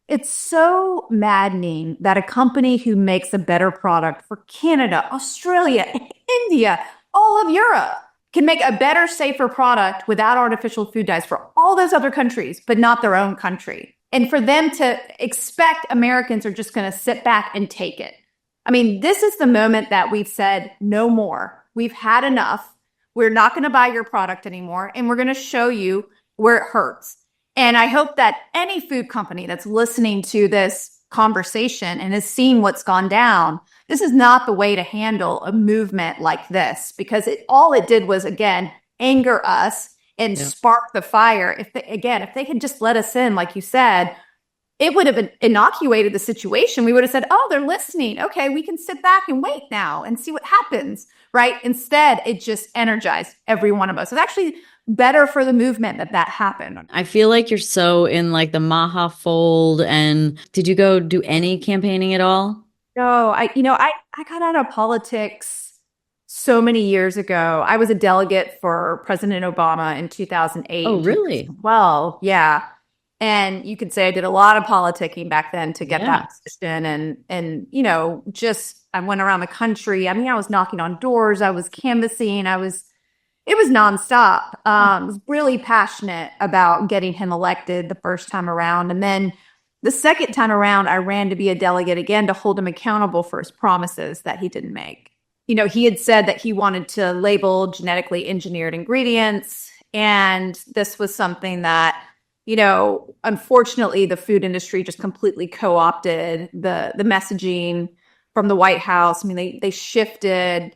It's so maddening that a company who makes a better product for Canada, Australia, India, all of Europe can make a better, safer product without artificial food dyes for all those other countries, but not their own country. And for them to expect Americans are just going to sit back and take it. I mean, this is the moment that we've said no more. We've had enough. We're not going to buy your product anymore. And we're going to show you where it hurts. And I hope that any food company that's listening to this conversation and has seen what's gone down, this is not the way to handle a movement like this, because all it did was, again, anger us and spark the fire. If they had just let us in, like you said, it would have inoculated the situation. We would have said, oh, they're listening. Okay, we can sit back and wait now and see what happens, right? Instead, it just energized every one of us. It's actually better for the movement that happened. I feel like you're so in like the Maha fold. And did you go do any campaigning at all? No, I got out of politics so many years ago. I was a delegate for President Obama in 2008. Oh, really? Well, yeah. And you could say I did a lot of politicking back then to get that position. And just I went around the country. I mean, I was knocking on doors. I was canvassing. It was nonstop. I was really passionate about getting him elected the first time around. And then the second time around, I ran to be a delegate again to hold him accountable for his promises that he didn't make. He had said that he wanted to label genetically engineered ingredients. And this was something that, unfortunately, the food industry just completely co-opted the messaging from the White House. I mean, they shifted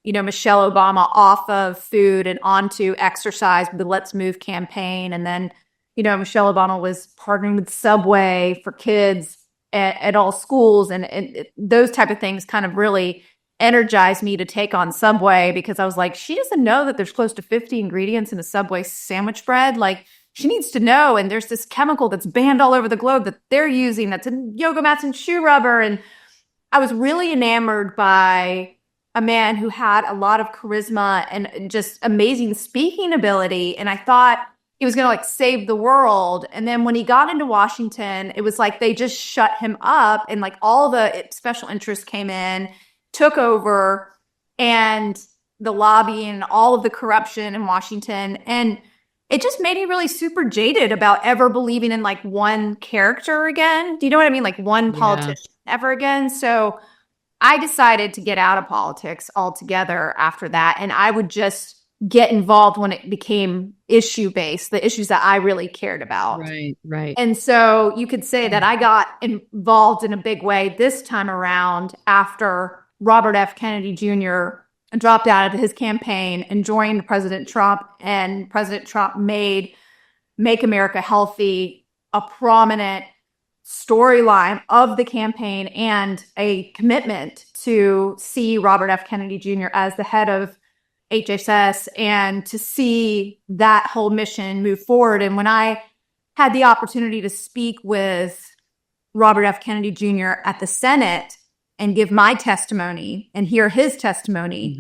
Michelle Obama off of food and onto exercise with the Let's Move campaign. And then, Michelle Obama was partnering with Subway for kids at all schools. And those type of things kind of really energized me to take on Subway, because I was like, she doesn't know that there's close to 50 ingredients in a Subway sandwich bread. Like, she needs to know. And there's this chemical that's banned all over the globe that they're using that's in yoga mats and shoe rubber. And I was really enamored by a man who had a lot of charisma and just amazing speaking ability. And I thought he was going to save the world. And then when he got into Washington, it was like they just shut him up, and all the special interests came in, took over, and the lobbying and all of the corruption in Washington. And it just made me really super jaded about ever believing in one character again. Do you know what I mean? One politician ever again. So I decided to get out of politics altogether after that. And I would just get involved when it became issue-based, the issues that I really cared about. Right, right. And so you could say that I got involved in a big way this time around after Robert F. Kennedy Jr. dropped out of his campaign and joined President Trump. And President Trump made Make America Healthy a prominent storyline of the campaign and a commitment to see Robert F. Kennedy Jr. as the head of HHS and to see that whole mission move forward. And when I had the opportunity to speak with Robert F. Kennedy Jr. at the Senate and give my testimony and hear his testimony,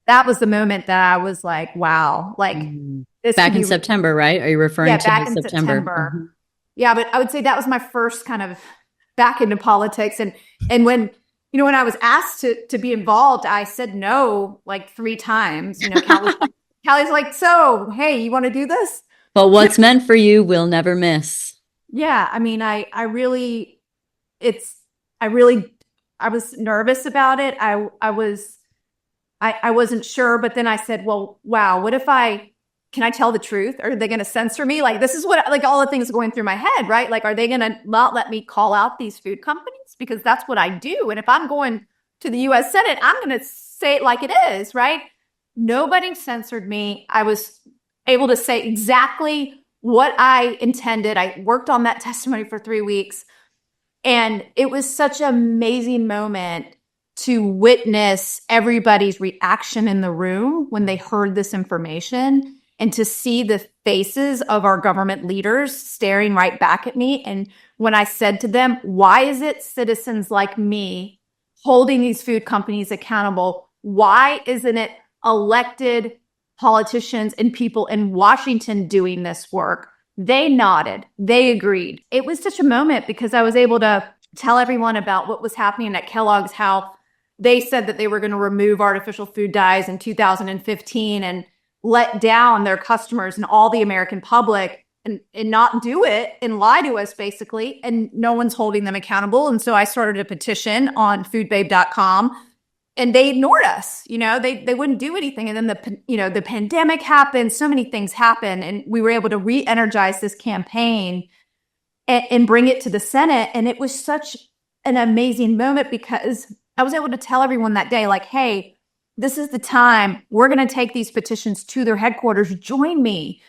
that was the moment that I was like, wow, this back in September, right? Are you referring to back in September? Yeah, but I would say that was my first kind of back into politics. And when I was asked to be involved, I said no 3 times. Callie's like, so, hey, you want to do this? But what's meant for you will never miss. Yeah, I mean, I was nervous about it. I wasn't sure, but then I said, well, wow, what if can I tell the truth? Are they going to censor me? This is what, all the things going through my head, right? Are they going to not let me call out these food companies? Because that's what I do. And if I'm going to the U.S. Senate, I'm going to say it like it is, right? Nobody censored me. I was able to say exactly what I intended. I worked on that testimony for 3 weeks. And it was such an amazing moment to witness everybody's reaction in the room when they heard this information, and to see the faces of our government leaders staring right back at me. And when I said to them, why is it citizens like me holding these food companies accountable? Why isn't it elected politicians and people in Washington doing this work? They nodded. They agreed. It was such a moment because I was able to tell everyone about what was happening at Kellogg's, how they said that they were going to remove artificial food dyes in 2015 and let down their customers and all the American public and not do it and lie to us basically. And no one's holding them accountable. And so I started a petition on foodbabe.com and they ignored us. They wouldn't do anything. And then the pandemic happened, so many things happened, and we were able to re-energize this campaign and bring it to the Senate. And it was such an amazing moment because I was able to tell everyone that day, like, hey, this is the time. We're going to take these petitions to their headquarters. Join me.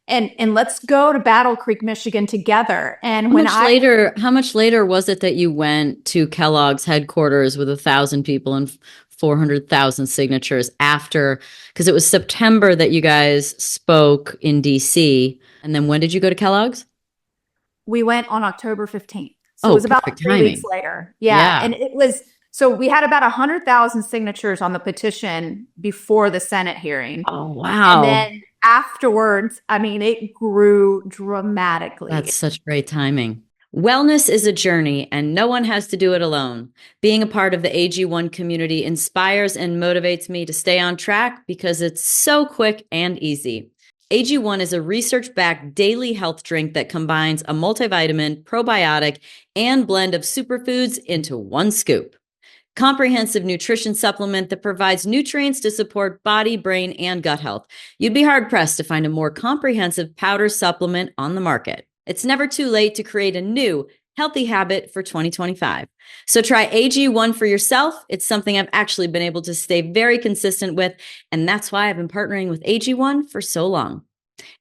And let's go to Battle Creek, Michigan together. And how much later was it that you went to Kellogg's headquarters with 1,000 people and 400,000 signatures after? Because it was September that you guys spoke in DC. And then when did you go to Kellogg's? We went on October 15th. So it was about 3 weeks later. Yeah. And so we had about 100,000 signatures on the petition before the Senate hearing. Oh, wow. And then afterwards, it grew dramatically. That's such great timing. Wellness is a journey, and no one has to do it alone. Being a part of the AG1 community inspires and motivates me to stay on track because it's so quick and easy. AG1 is a research-backed daily health drink that combines a multivitamin, probiotic, and blend of superfoods into one scoop. Comprehensive nutrition supplement that provides nutrients to support body, brain, and gut health. You'd be hard-pressed to find a more comprehensive powder supplement on the market. It's never too late to create a new, healthy habit for 2025. So try AG1 for yourself. It's something I've actually been able to stay very consistent with, and that's why I've been partnering with AG1 for so long.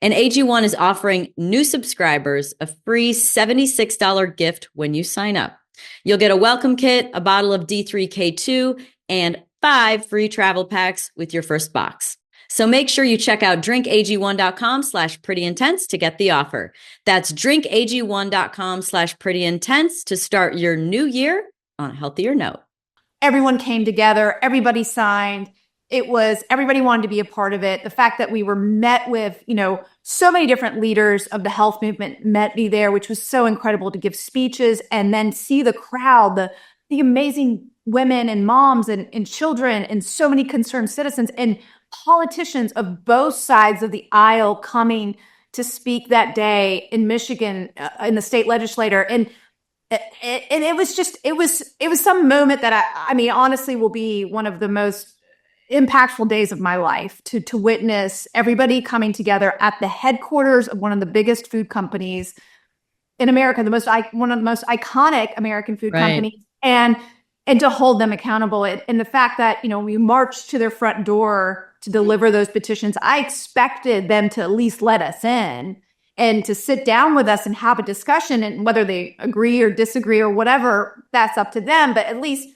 And AG1 is offering new subscribers a free $76 gift when you sign up. You'll get a welcome kit, a bottle of D3K2, and 5 free travel packs with your first box. So make sure you check out drinkag1.com/prettyintense to get the offer. That's drinkag1.com/prettyintense to start your new year on a healthier note. Everyone came together. Everybody signed. Everybody wanted to be a part of it. The fact that we were met with, so many different leaders of the health movement met me there, which was so incredible to give speeches and then see the crowd, the amazing women and moms and children and so many concerned citizens and politicians of both sides of the aisle coming to speak that day in Michigan, in the state legislature. And it was some moment that I honestly will be one of the most impactful days of my life to witness everybody coming together at the headquarters of one of the biggest food companies in America, one of the most iconic American food companies, and to hold them accountable. And the fact that, we marched to their front door to deliver those petitions, I expected them to at least let us in and to sit down with us and have a discussion, and whether they agree or disagree or whatever, that's up to them, but at least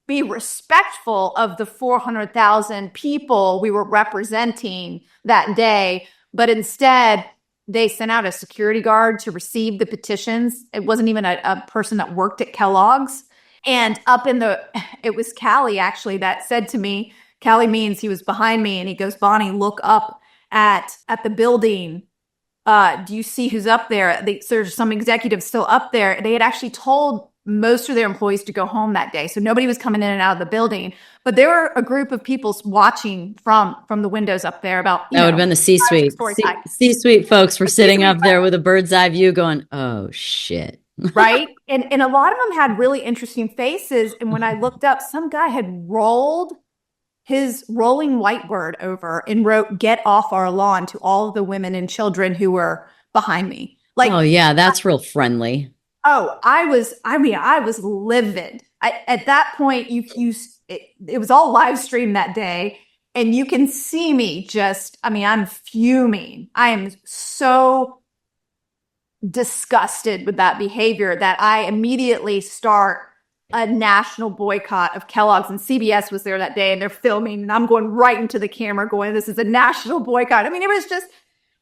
be respectful of the 400,000 people we were representing that day. But instead, they sent out a security guard to receive the petitions. It wasn't even a person that worked at Kellogg's. And it was Callie actually that said to me, Callie Means, he was behind me, and he goes, Vani, look up at the building. Do you see who's up there? There's some executives still up there. They had actually told most of their employees to go home that day. So nobody was coming in and out of the building, but there were a group of people watching from the windows up there about, that would have been the C-suite. C-suite folks were sitting up there with a bird's eye view going, oh shit. Right. And a lot of them had really interesting faces. And when I looked up, some guy had rolled his rolling whiteboard over and wrote, "Get off our lawn," to all of the women and children who were behind me. Oh yeah, that's real friendly. Oh, I was livid. At that point, it was all live streamed that day, and you can see me I'm fuming. I am so disgusted with that behavior that I immediately start a national boycott of Kellogg's, and CBS was there that day, and they're filming, and I'm going right into the camera going, this is a national boycott. It was just,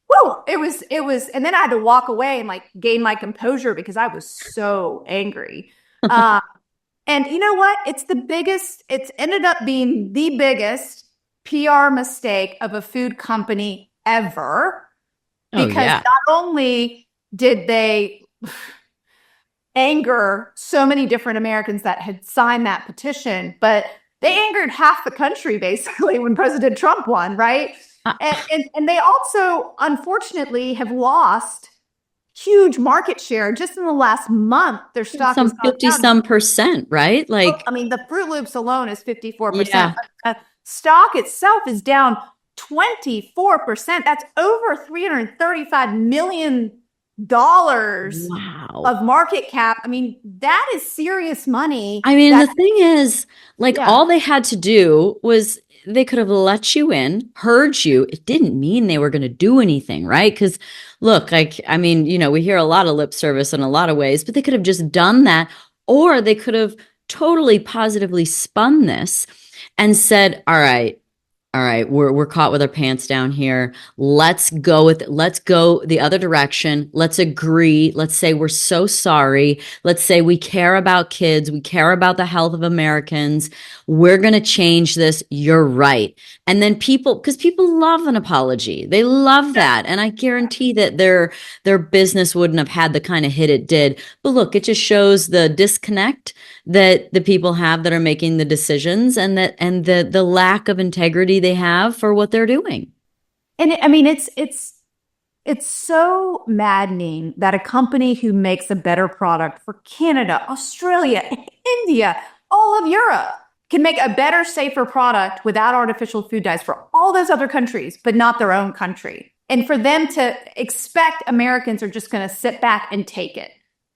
whoa, it was, and then I had to walk away and gain my composure because I was so angry. And you know what? It's ended up being the biggest PR mistake of a food company ever. Oh, because yeah. not only did they anger so many different Americans that had signed that petition, but they angered half the country basically when President Trump won, right? Uh, And they also, unfortunately, have lost huge market share just in the last month. Their stock has some gone 50 down. some percent, right? Like, I mean, the Fruit Loops alone is 54%. yeah. Stock itself is down 24%. That's over $335 million Wow. of market cap. I mean, that is serious money. I mean, That, the thing is, like, yeah. all they had to do was they could have let you in, heard you. It didn't mean they were going to do anything, right? Because, look, like, I mean, we hear a lot of lip service in a lot of ways, but they could have just done that, or they could have totally positively spun this and said, all right, we're caught with our pants down here. Let's go the other direction. Let's agree. Let's say we're so sorry. Let's say we care about kids. We care about the health of Americans. We're going to change this. You're right. And then because people love an apology. They love that. And I guarantee that their business wouldn't have had the kind of hit it did. But look, it just shows the disconnect that the people have that are making the decisions, and the lack of integrity they have for what they're doing. And I mean, it's so maddening that a company who makes a better product for Canada, Australia, India, all of Europe can make a better, safer product without artificial food dyes for all those other countries, but not their own country. And for them to expect Americans are just going to sit back and take it.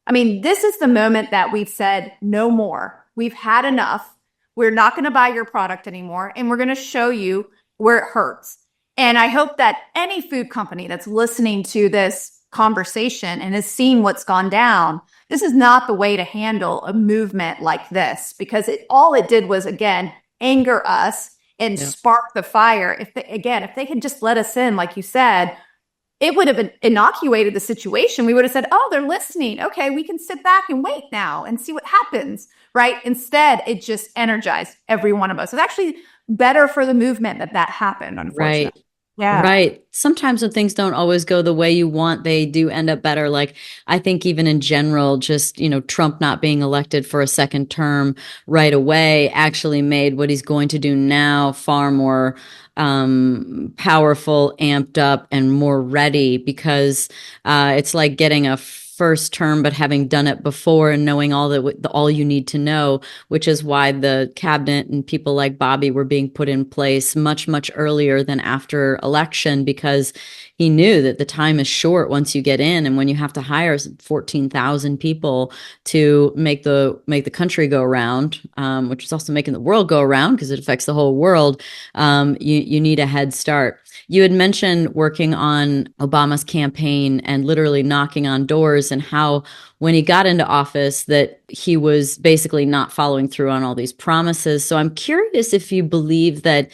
I mean, this is the moment that we've said no more. We've had enough. We're not going to buy your product anymore. And we're going to show you where it hurts. And I hope that any food company that's listening to this conversation and has seen what's gone down, this is not the way to handle a movement like this, because all it did was, again, anger us and spark the fire. If they had just let us in, like you said, it would have inoculated the situation. We would have said, oh, they're listening. Okay, we can sit back and wait now and see what happens, right? Instead, it just energized every one of us. It's actually better for the movement that happened, unfortunately. Right. Yeah. Right. Sometimes when things don't always go the way you want, they do end up better. Like, I think even in general, just, Trump not being elected for a second term right away actually made what he's going to do now far more powerful, amped up, and more ready, because it's like getting a first term, but having done it before and knowing all you need to know, which is why the cabinet and people like Bobby were being put in place much, much earlier than after election, because he knew that the time is short once you get in, and when you have to hire 14,000 people to make the country go around, which is also making the world go around because it affects the whole world. You need a head start. You had mentioned working on Obama's campaign and literally knocking on doors, and how when he got into office that he was basically not following through on all these promises. So I'm curious if you believe that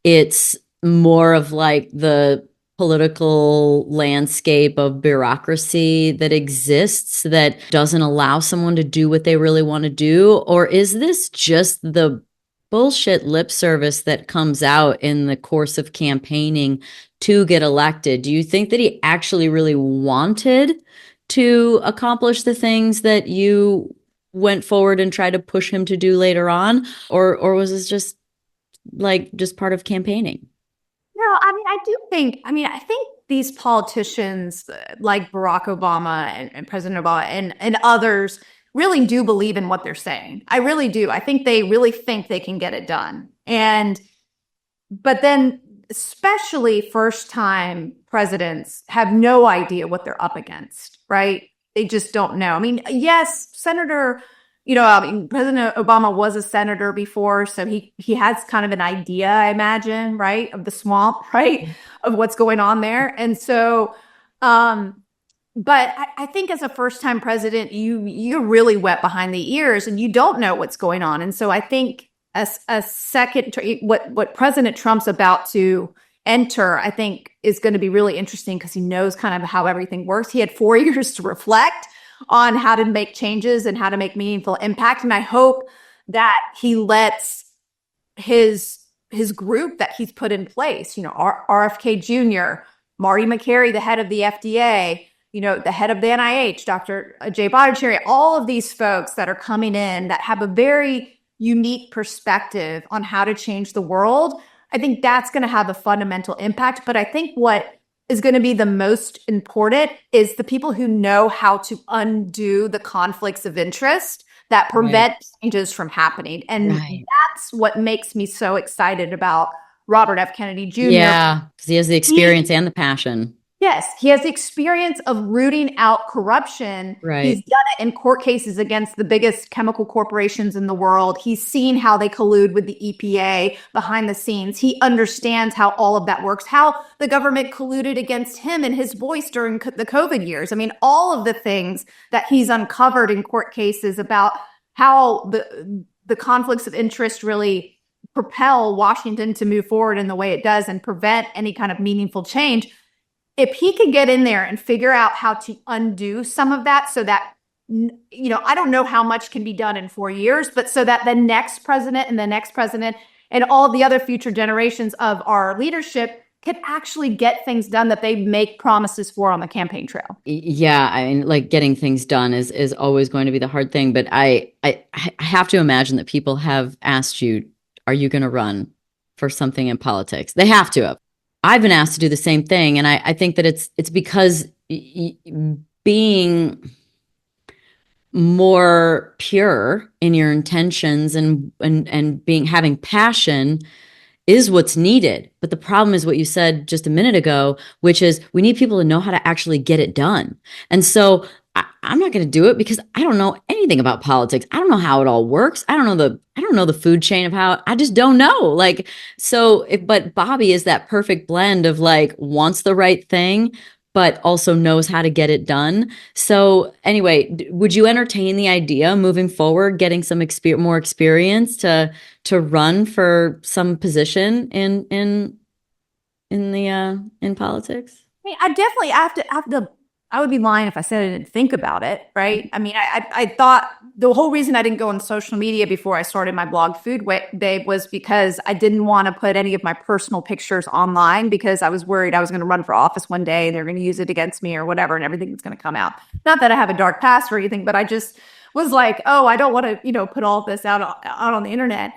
it's more of like the political landscape of bureaucracy that exists that doesn't allow someone to do what they really want to do, or is this just the bullshit lip service that comes out in the course of campaigning to get elected? Do you think that he actually really wanted to accomplish the things that you went forward and tried to push him to do later on? Or was this just part of campaigning? No, I mean, I think these politicians like Barack Obama and President Obama and others really do believe in what they're saying. I really do. I think they really think they can get it done. But then especially first time presidents have no idea what they're up against, right? They just don't know. I mean, yes, President Obama was a senator before, so he has kind of an idea, I imagine, right, of the swamp, right, of what's going on there. And so, but I think as a first-time president, you're really wet behind the ears and you don't know what's going on. And so I think what President Trump's about to enter, I think is going to be really interesting because he knows kind of how everything works. He had 4 years to reflect on how to make changes and how to make meaningful impact. And I hope that he lets his group that he's put in place, RFK Jr., Marty McCary, the head of the FDA, the head of the NIH, Dr. Jay Bhattacharya, all of these folks that are coming in that have a very unique perspective on how to change the world. I think that's going to have a fundamental impact. But I think what is going to be the most important is the people who know how to undo the conflicts of interest that prevent changes from happening. And that's what makes me so excited about Robert F. Kennedy Jr. Yeah, because he has the experience and the passion. Yes, he has the experience of rooting out corruption. Right. He's done it in court cases against the biggest chemical corporations in the world. He's seen how they collude with the EPA behind the scenes. He understands how all of that works, how the government colluded against him and his voice during the COVID years. I mean, all of the things that he's uncovered in court cases about how the conflicts of interest really propel Washington to move forward in the way it does and prevent any kind of meaningful change. If he could get in there and figure out how to undo some of that so that, I don't know how much can be done in 4 years, but so that the next president and the next president and all the other future generations of our leadership can actually get things done that they make promises for on the campaign trail. Yeah, I mean, like getting things done is always going to be the hard thing. But I have to imagine that people have asked you, are you going to run for something in politics? They have to have. I've been asked to do the same thing. And I think that it's because being more pure in your intentions and having passion is what's needed. But the problem is what you said just a minute ago, which is we need people to know how to actually get it done. And so I'm not going to do it because I don't know anything about politics. I don't know how it all works. I don't know the food chain of how. I just don't know. But Bobby is that perfect blend of wants the right thing, but also knows how to get it done. So anyway, would you entertain the idea moving forward, getting some more experience to run for some position in politics? I mean, I definitely have to. I would be lying if I said I didn't think about it, right? I mean, I thought the whole reason I didn't go on social media before I started my blog Food Babe was because I didn't want to put any of my personal pictures online because I was worried I was going to run for office one day and they're going to use it against me or whatever and everything was going to come out. Not that I have a dark past or anything, but I just was like, oh, I don't want to, put all this out on the internet.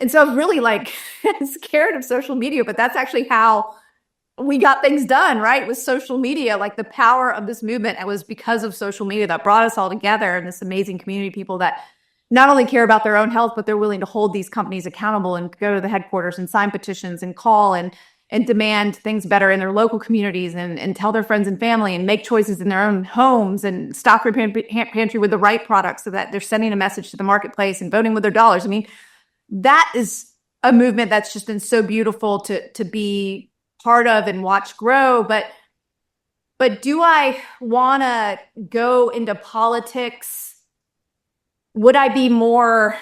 And so I was really scared of social media, but that's actually how we got things done, right? With social media, the power of this movement. It was because of social media that brought us all together and this amazing community of people that not only care about their own health, but they're willing to hold these companies accountable and go to the headquarters and sign petitions and call and demand things better in their local communities and tell their friends and family and make choices in their own homes and stock their pantry with the right products so that they're sending a message to the marketplace and voting with their dollars. I mean, that is a movement that's just been so beautiful to be part of and watch grow. But do I want to go into politics? Would I be more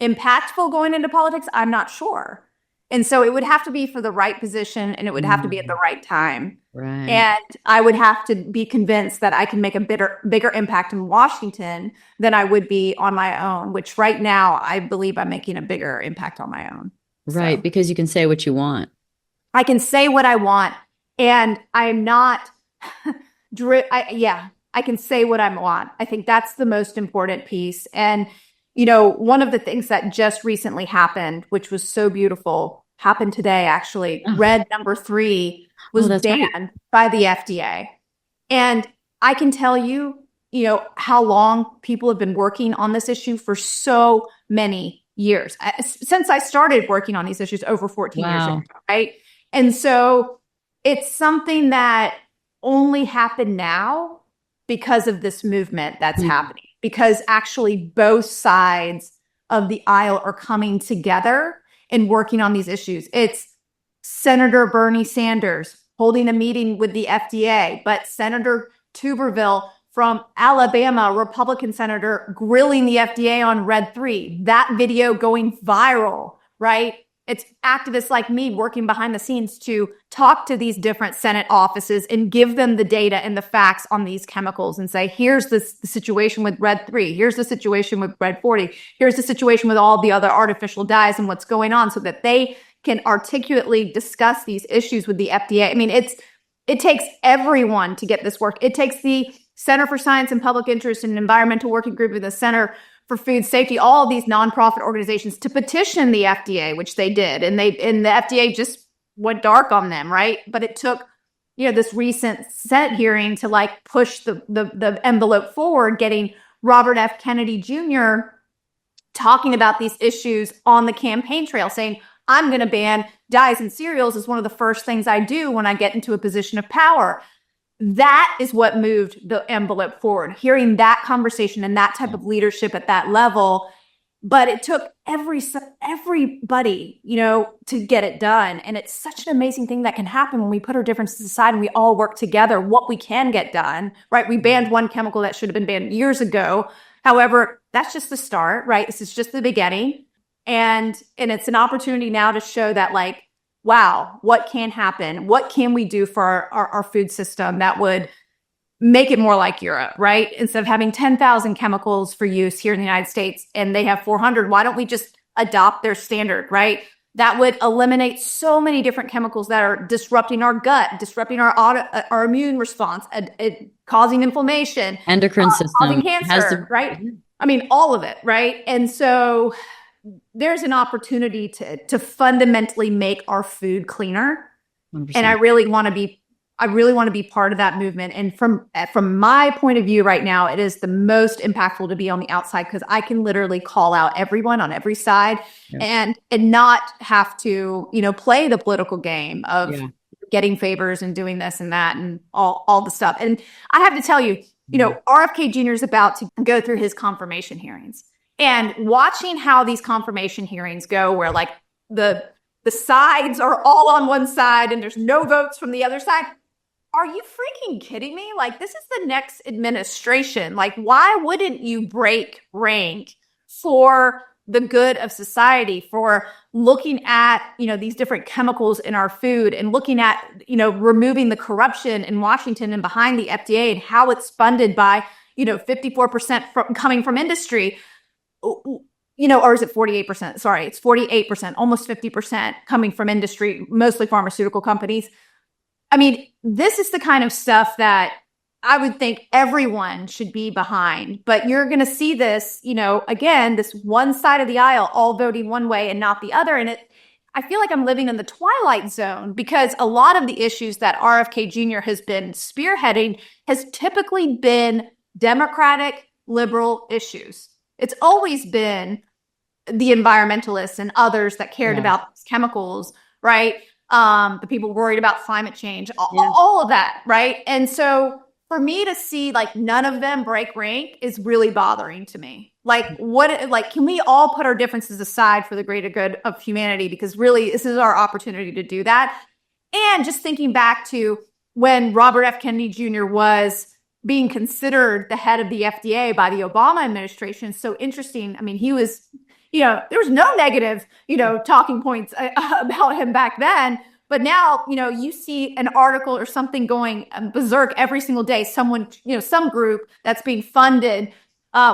impactful going into politics? I'm not sure. And so it would have to be for the right position and it would have to be at the right time. Right. And I would have to be convinced that I can make a bigger impact in Washington than I would be on my own, which right now I believe I'm making a bigger impact on my own. Right. Because you can say what you want. I can say what I want, and I'm not. I can say what I want. I think that's the most important piece. And one of the things that just recently happened, which was so beautiful, happened today. Actually, Red number 3 was banned by the FDA, and I can tell you, how long people have been working on this issue for so many years since I started working on these issues over 14 years ago, right? And so it's something that only happened now because of this movement that's happening, because actually both sides of the aisle are coming together and working on these issues. It's Senator Bernie Sanders holding a meeting with the FDA, but Senator Tuberville from Alabama, Republican senator, grilling the FDA on Red 3, that video going viral, right? It's activists like me working behind the scenes to talk to these different Senate offices and give them the data and the facts on these chemicals and say, here's the situation with Red 3. Here's the situation with Red 40. Here's the situation with all the other artificial dyes and what's going on so that they can articulately discuss these issues with the FDA. I mean, it takes everyone to get this work. It takes the Center for Science and Public Interest and Environmental Working Group and the Center for Food Safety, all of these nonprofit organizations to petition the FDA, which they did. And the FDA just went dark on them, right? But it took, this recent Senate hearing to like push the envelope forward, getting Robert F. Kennedy Jr. talking about these issues on the campaign trail, saying, I'm going to ban dyes and cereals as one of the first things I do when I get into a position of power. That is what moved the envelope forward, hearing that conversation and that type of leadership at that level. But it took everybody, to get it done. And it's such an amazing thing that can happen when we put our differences aside and we all work together, what we can get done, right? We banned one chemical that should have been banned years ago. However, that's just the start, right? This is just the beginning. And it's an opportunity now to show that, like, wow, what can happen? What can we do for our food system that would make it more like Europe, right? Instead of having 10,000 chemicals for use here in the United States and they have 400, why don't we just adopt their standard, right? That would eliminate so many different chemicals that are disrupting our gut, disrupting our immune response, causing inflammation, endocrine system, causing cancer, right? I mean, all of it, right? And so there's an opportunity to fundamentally make our food cleaner. 100%. And I really want to be part of that movement. And from my point of view right now, it is the most impactful to be on the outside because I can literally call out everyone on every side and not have to, play the political game of getting favors and doing this and that and all the stuff. And I have to tell you, RFK Jr. is about to go through his confirmation hearings. And watching how these confirmation hearings go, where like the sides are all on one side and there's no votes from the other side. Are you freaking kidding me? Like, this is the next administration. Like, why wouldn't you break rank for the good of society, for looking at, these different chemicals in our food and looking at, removing the corruption in Washington and behind the FDA and how it's funded by, 54% coming from industry. Or is it 48%? Sorry, it's 48%, almost 50% coming from industry, mostly pharmaceutical companies. I mean, this is the kind of stuff that I would think everyone should be behind. But you're going to see this, again, this one side of the aisle all voting one way and not the other. And I feel like I'm living in the twilight zone because a lot of the issues that RFK Jr. has been spearheading has typically been Democratic liberal issues. It's always been the environmentalists and others that cared about these chemicals, right? The people worried about climate change, all of that, right? And so for me to see like none of them break rank is really bothering to me. Can we all put our differences aside for the greater good of humanity? Because really, this is our opportunity to do that. And just thinking back to when Robert F. Kennedy Jr. was being considered the head of the FDA by the Obama administration. So interesting. I mean, he was, there was no negative, talking points about him back then. But now, you see an article or something going berserk every single day. Someone, some group that's being funded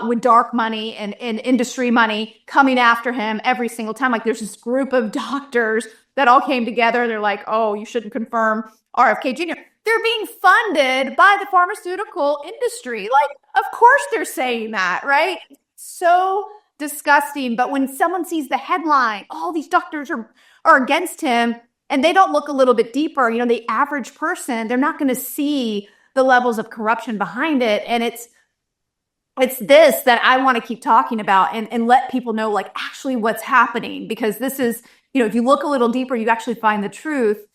with dark money and industry money coming after him every single time. Like there's this group of doctors that all came together. They're like, oh, you shouldn't confirm RFK Jr. They're being funded by the pharmaceutical industry. Like, of course they're saying that, right? So disgusting. But when someone sees the headline, all these doctors are against him, and they don't look a little bit deeper, the average person, they're not going to see the levels of corruption behind it. And it's this that I want to keep talking about and let people know, like, actually what's happening. Because this is, if you look a little deeper, you actually find the truth.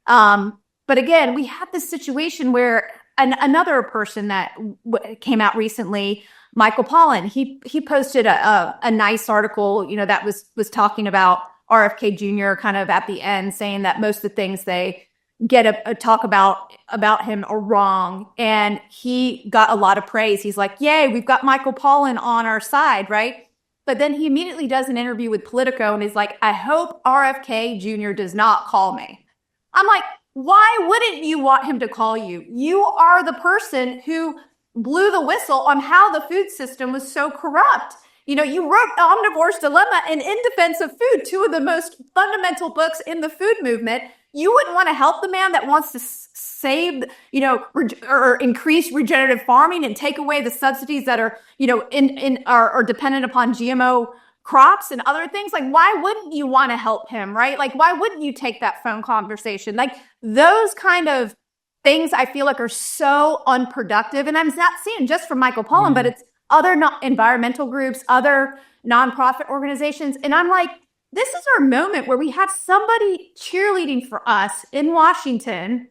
But again, we had this situation where another person that came out recently, Michael Pollan, he posted a nice article, that was talking about RFK Jr. kind of at the end, saying that most of the things they get a talk about him are wrong. And he got a lot of praise. He's like, yay, we've got Michael Pollan on our side, right? But then he immediately does an interview with Politico and he's like, I hope RFK Jr. does not call me. I'm like, why wouldn't you want him to call you? You are the person who blew the whistle on how the food system was so corrupt. You wrote Omnivore's Dilemma and In Defense of Food, two of the most fundamental books in the food movement. you wouldn't want to help the man that wants to save, or increase regenerative farming and take away the subsidies that are, are dependent upon GMO crops and other things. Like, why wouldn't you want to help him, right? Like, why wouldn't you take that phone conversation? Like, those kind of things I feel like are so unproductive. And I'm not seeing just from Michael Pollan, but it's other environmental groups, other nonprofit organizations. And I'm like, this is our moment where we have somebody cheerleading for us in Washington,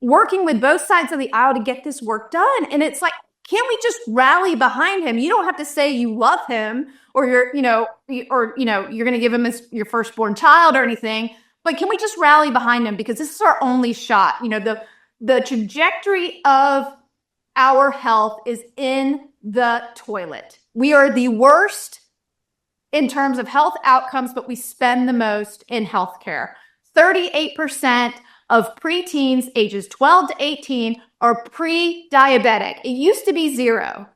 working with both sides of the aisle to get this work done. And it's like, can't we just rally behind him? You don't have to say you love him or you're going to give him your firstborn child or anything, but can we just rally behind him? Because this is our only shot. The trajectory of our health is in the toilet. We are the worst in terms of health outcomes, but we spend the most in healthcare. 38% of preteens ages 12 to 18 are pre-diabetic. It used to be 0.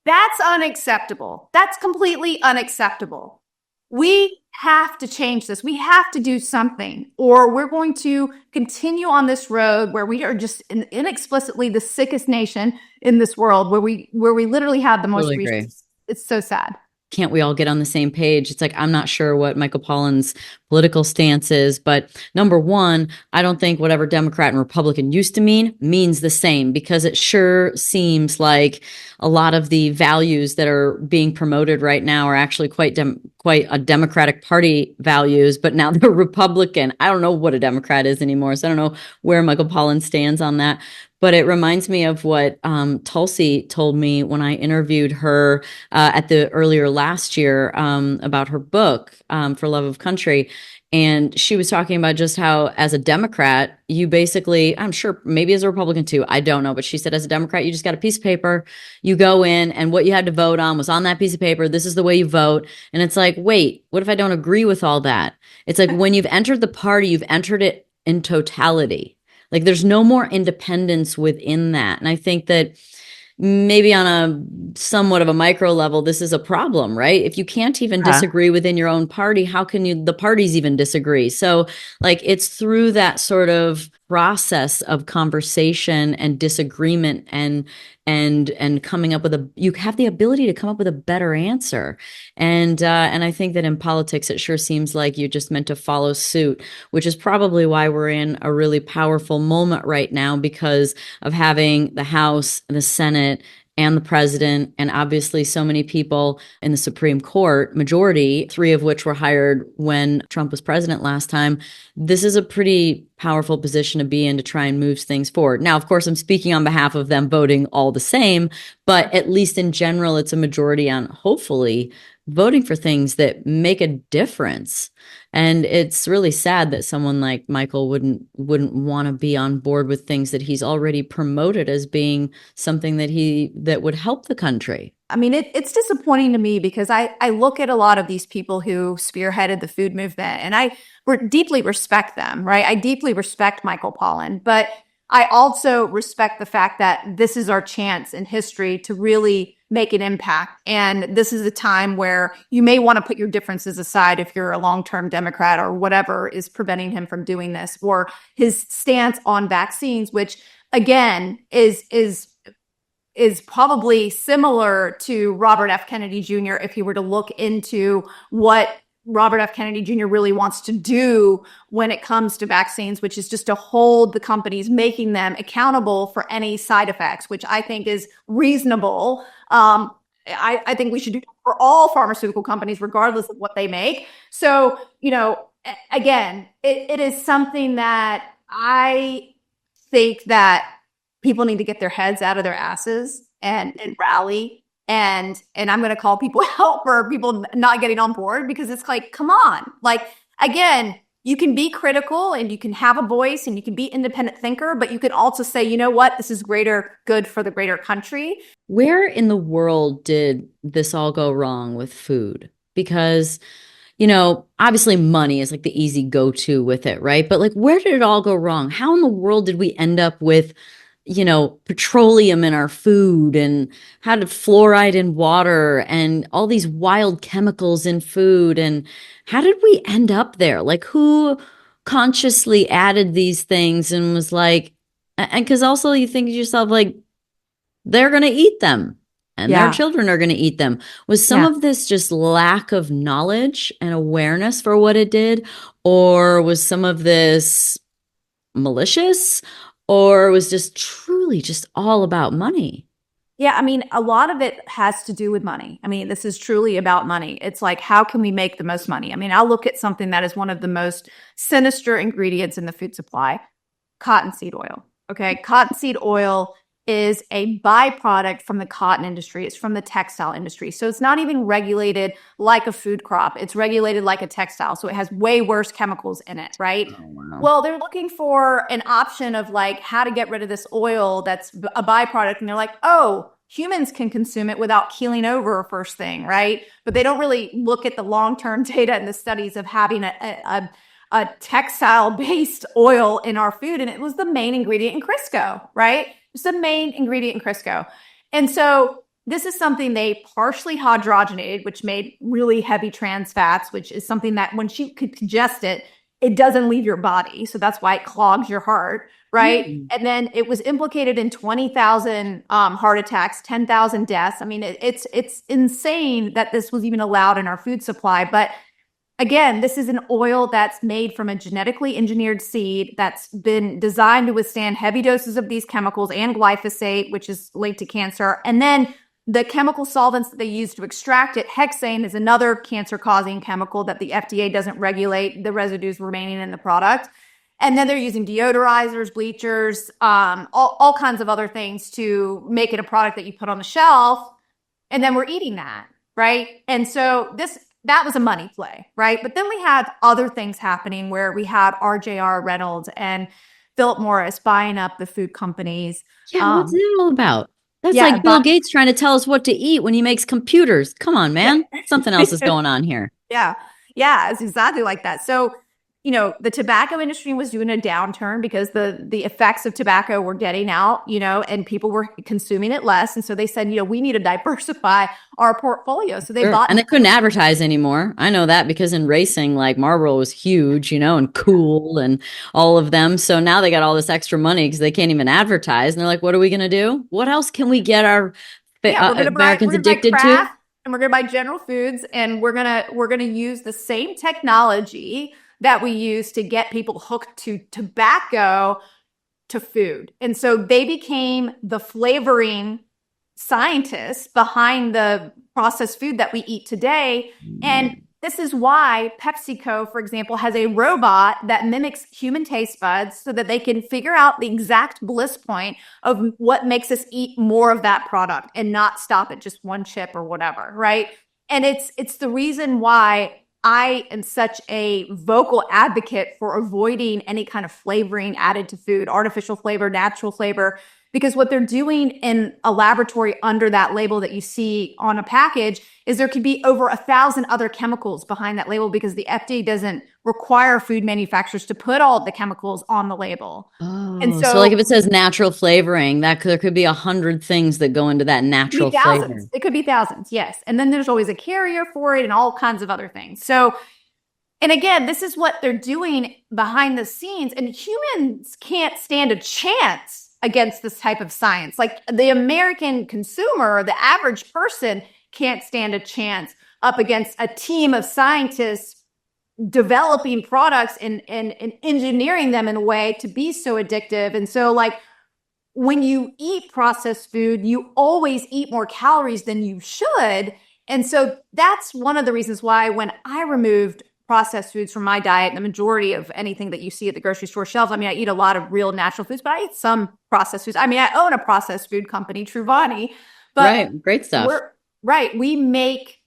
That's unacceptable. That's completely unacceptable. We have to change this. We have to do something, or we're going to continue on this road where we are just inexplicably the sickest nation in this world, where we literally have the most resources. It's so sad. Can't we all get on the same page? It's like, I'm not sure what Michael Pollan's political stance is, but number one, I don't think whatever Democrat and Republican used to means the same, because it sure seems like a lot of the values that are being promoted right now are actually quite a Democratic Party values, but now they're Republican. I don't know what a Democrat is anymore, so I don't know where Michael Pollan stands on that. But it reminds me of what Tulsi told me when I interviewed her at the earlier last year about her book, For Love of Country. And she was talking about just how, as a Democrat, you basically, I'm sure maybe as a Republican too, I don't know, but she said as a Democrat, you just got a piece of paper, you go in, and what you had to vote on was on that piece of paper. This is the way you vote. And it's like, wait, what if I don't agree with all that? It's like, when you've entered the party, you've entered it in totality. Like, there's no more independence within that. And I think that maybe on a somewhat of a micro level, this is a problem, right? If you can't even disagree within your own party, how can the parties even disagree? So like, it's through that sort of process of conversation and disagreement and coming up with you have the ability to come up with a better answer. And I think that in politics, it sure seems like you're just meant to follow suit, which is probably why we're in a really powerful moment right now, because of having the House, the Senate, and the president, and obviously so many people in the Supreme Court, majority, 3 of which were hired when Trump was president last time. This is a pretty powerful position to be in to try and move things forward. Now, of course, I'm speaking on behalf of them voting all the same, but at least in general, it's a majority on hopefully voting for things that make a difference. And it's really sad that someone like Michael wouldn't want to be on board with things that he's already promoted as being something that would help the country. I mean, it's disappointing to me, because I look at a lot of these people who spearheaded the food movement, and I deeply respect them, right? I deeply respect Michael Pollan, but I also respect the fact that this is our chance in history to really make an impact. And this is a time where you may want to put your differences aside if you're a long-term Democrat or whatever is preventing him from doing this, or his stance on vaccines, which again is probably similar to Robert F. Kennedy Jr. if he were to look into what Robert F. Kennedy Jr. really wants to do when it comes to vaccines, which is just to hold the companies making them accountable for any side effects, which I think is reasonable. I think we should do for all pharmaceutical companies, regardless of what they make. So, again, it is something that I think that people need to get their heads out of their asses and rally. And I'm going to call people out for people not getting on board, because it's like, come on. Like, again, you can be critical and you can have a voice and you can be independent thinker, but you can also say, you know what, this is greater good for the greater country. Where in the world did this all go wrong with food? Because, obviously money is like the easy go-to with it, right? But like, where did it all go wrong? How in the world did we end up with petroleum in our food, and had fluoride in water, and all these wild chemicals in food? And how did we end up there? Like, who consciously added these things and was like, and because also you think to yourself, like, they're going to eat them and their children are going to eat them. Was some of this just lack of knowledge and awareness for what it did? Or was some of this malicious? Or was just truly just all about money? Yeah, I mean, a lot of it has to do with money. I mean, this is truly about money. It's like, how can we make the most money? I mean, I'll look at something that is one of the most sinister ingredients in the food supply, cottonseed oil. Okay. Cottonseed oil is a byproduct from the cotton industry. It's from the textile industry. So it's not even regulated like a food crop. It's regulated like a textile. So it has way worse chemicals in it, right? Oh, wow. Well, they're looking for an option of like how to get rid of this oil that's a byproduct. And they're like, oh, humans can consume it without keeling over first thing, right? But they don't really look at the long-term data and the studies of having a textile-based oil in our food. And it was the main ingredient in Crisco, right? It's the main ingredient in Crisco. And so this is something they partially hydrogenated, which made really heavy trans fats, which is something that when you could congest it, it doesn't leave your body. So that's why it clogs your heart, right? And then it was implicated in 20,000 heart attacks, 10,000 deaths. I mean, it's insane that this was even allowed in our food supply. But again, this is an oil that's made from a genetically engineered seed that's been designed to withstand heavy doses of these chemicals and glyphosate, which is linked to cancer. And then the chemical solvents that they use to extract it, hexane is another cancer-causing chemical that the FDA doesn't regulate the residues remaining in the product. And then they're using deodorizers, bleachers, all kinds of other things to make it a product that you put on the shelf. And then we're eating that, right? And so that was a money play, right? But then we had other things happening where we had RJR Reynolds and Philip Morris buying up the food companies. Yeah, what's it all about? That's like Bill Gates trying to tell us what to eat when he makes computers. Come on, man. Something else is going on here. Yeah, it's exactly like that. So, you know, the tobacco industry was doing a downturn because the effects of tobacco were getting out, you know, and people were consuming it less. And so they said, you know, we need to diversify our portfolio. So they bought. And they couldn't advertise anymore. I know that because in racing, like Marlboro was huge, you know, and cool and all of them. So now they got all this extra money because they can't even advertise. And they're like, what are we going to do? What else can we get our Americans addicted to? And we're going to buy General Foods, and we're going to use the same technology that we use to get people hooked to tobacco to food. And so they became the flavoring scientists behind the processed food that we eat today. And this is why PepsiCo, for example, has a robot that mimics human taste buds so that they can figure out the exact bliss point of what makes us eat more of that product and not stop at just one chip or whatever, right? And it's the reason why I am such a vocal advocate for avoiding any kind of flavoring added to food, artificial flavor, natural flavor, because what they're doing in a laboratory under that label that you see on a package is there could be over 1,000 other chemicals behind that label because the FDA doesn't require food manufacturers to put all the chemicals on the label. Oh, and so like if it says natural flavoring, there could be 100 things that go into that natural flavor. It could be thousands, yes. And then there's always a carrier for it and all kinds of other things. So, and again, this is what they're doing behind the scenes, and humans can't stand a chance against this type of science. Like the American consumer, the average person can't stand a chance up against a team of scientists developing products and engineering them in a way to be so addictive. And so like when you eat processed food, you always eat more calories than you should. And so that's one of the reasons why when I removed processed foods from my diet, the majority of anything that you see at the grocery store shelves, I mean, I eat a lot of real natural foods, but I eat some processed foods. I mean, I own a processed food company, True Vani. But right, great stuff. We make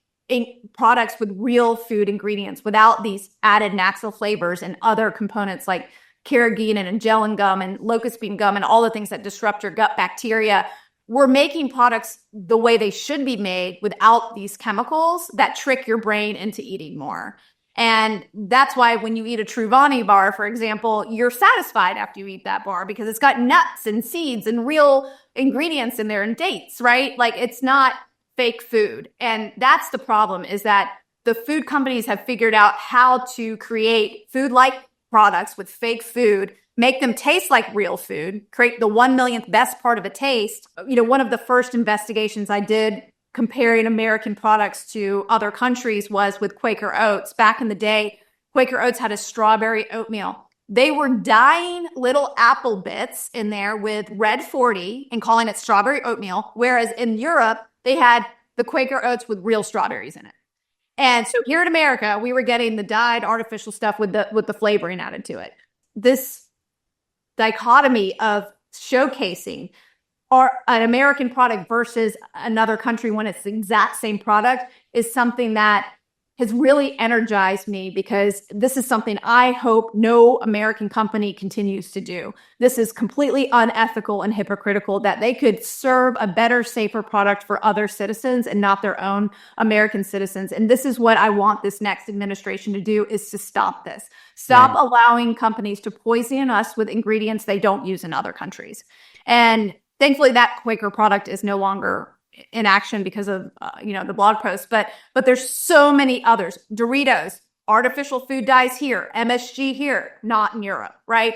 products with real food ingredients without these added natural flavors and other components like carrageenan and gellan gum and locust bean gum and all the things that disrupt your gut bacteria. We're making products the way they should be made without these chemicals that trick your brain into eating more. And that's why when you eat a True Vani bar, for example, you're satisfied after you eat that bar because it's got nuts and seeds and real ingredients in there and dates, right? Like it's not fake food. And that's the problem, is that the food companies have figured out how to create food like products with fake food, make them taste like real food, create the 1 millionth best part of a taste. One of the first investigations I did comparing American products to other countries was with Quaker Oats. Back in the day, Quaker Oats had a strawberry oatmeal. They were dyeing little apple bits in there with red 40 and calling it strawberry oatmeal, whereas in Europe, they had the Quaker Oats with real strawberries in it. And so here in America, we were getting the dyed artificial stuff with the flavoring added to it. This dichotomy of showcasing an American product versus another country when it's the exact same product is something that has really energized me, because this is something I hope no American company continues to do. This is completely unethical and hypocritical, that they could serve a better, safer product for other citizens and not their own American citizens. And this is what I want this next administration to do, is to stop this. Stop allowing companies to poison us with ingredients they don't use in other countries. And thankfully, that Quaker product is no longer in action because of the blog post, but there's so many others. Doritos, artificial food dyes here, MSG here, not in Europe, right?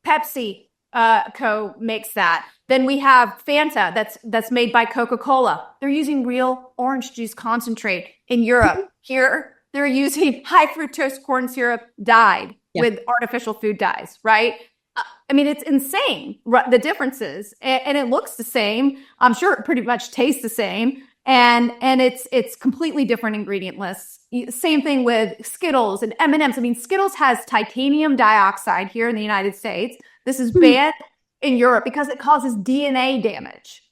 Pepsi Co makes that. Then we have Fanta that's made by Coca-Cola. They're using real orange juice concentrate in Europe. Here they're using high fructose corn syrup dyed with artificial food dyes, right? I mean, it's insane, the differences, and it looks the same. I'm sure it pretty much tastes the same, and it's completely different ingredient lists. Same thing with Skittles and M&Ms. I mean, Skittles has titanium dioxide here in the United States. This is banned in Europe because it causes DNA damage.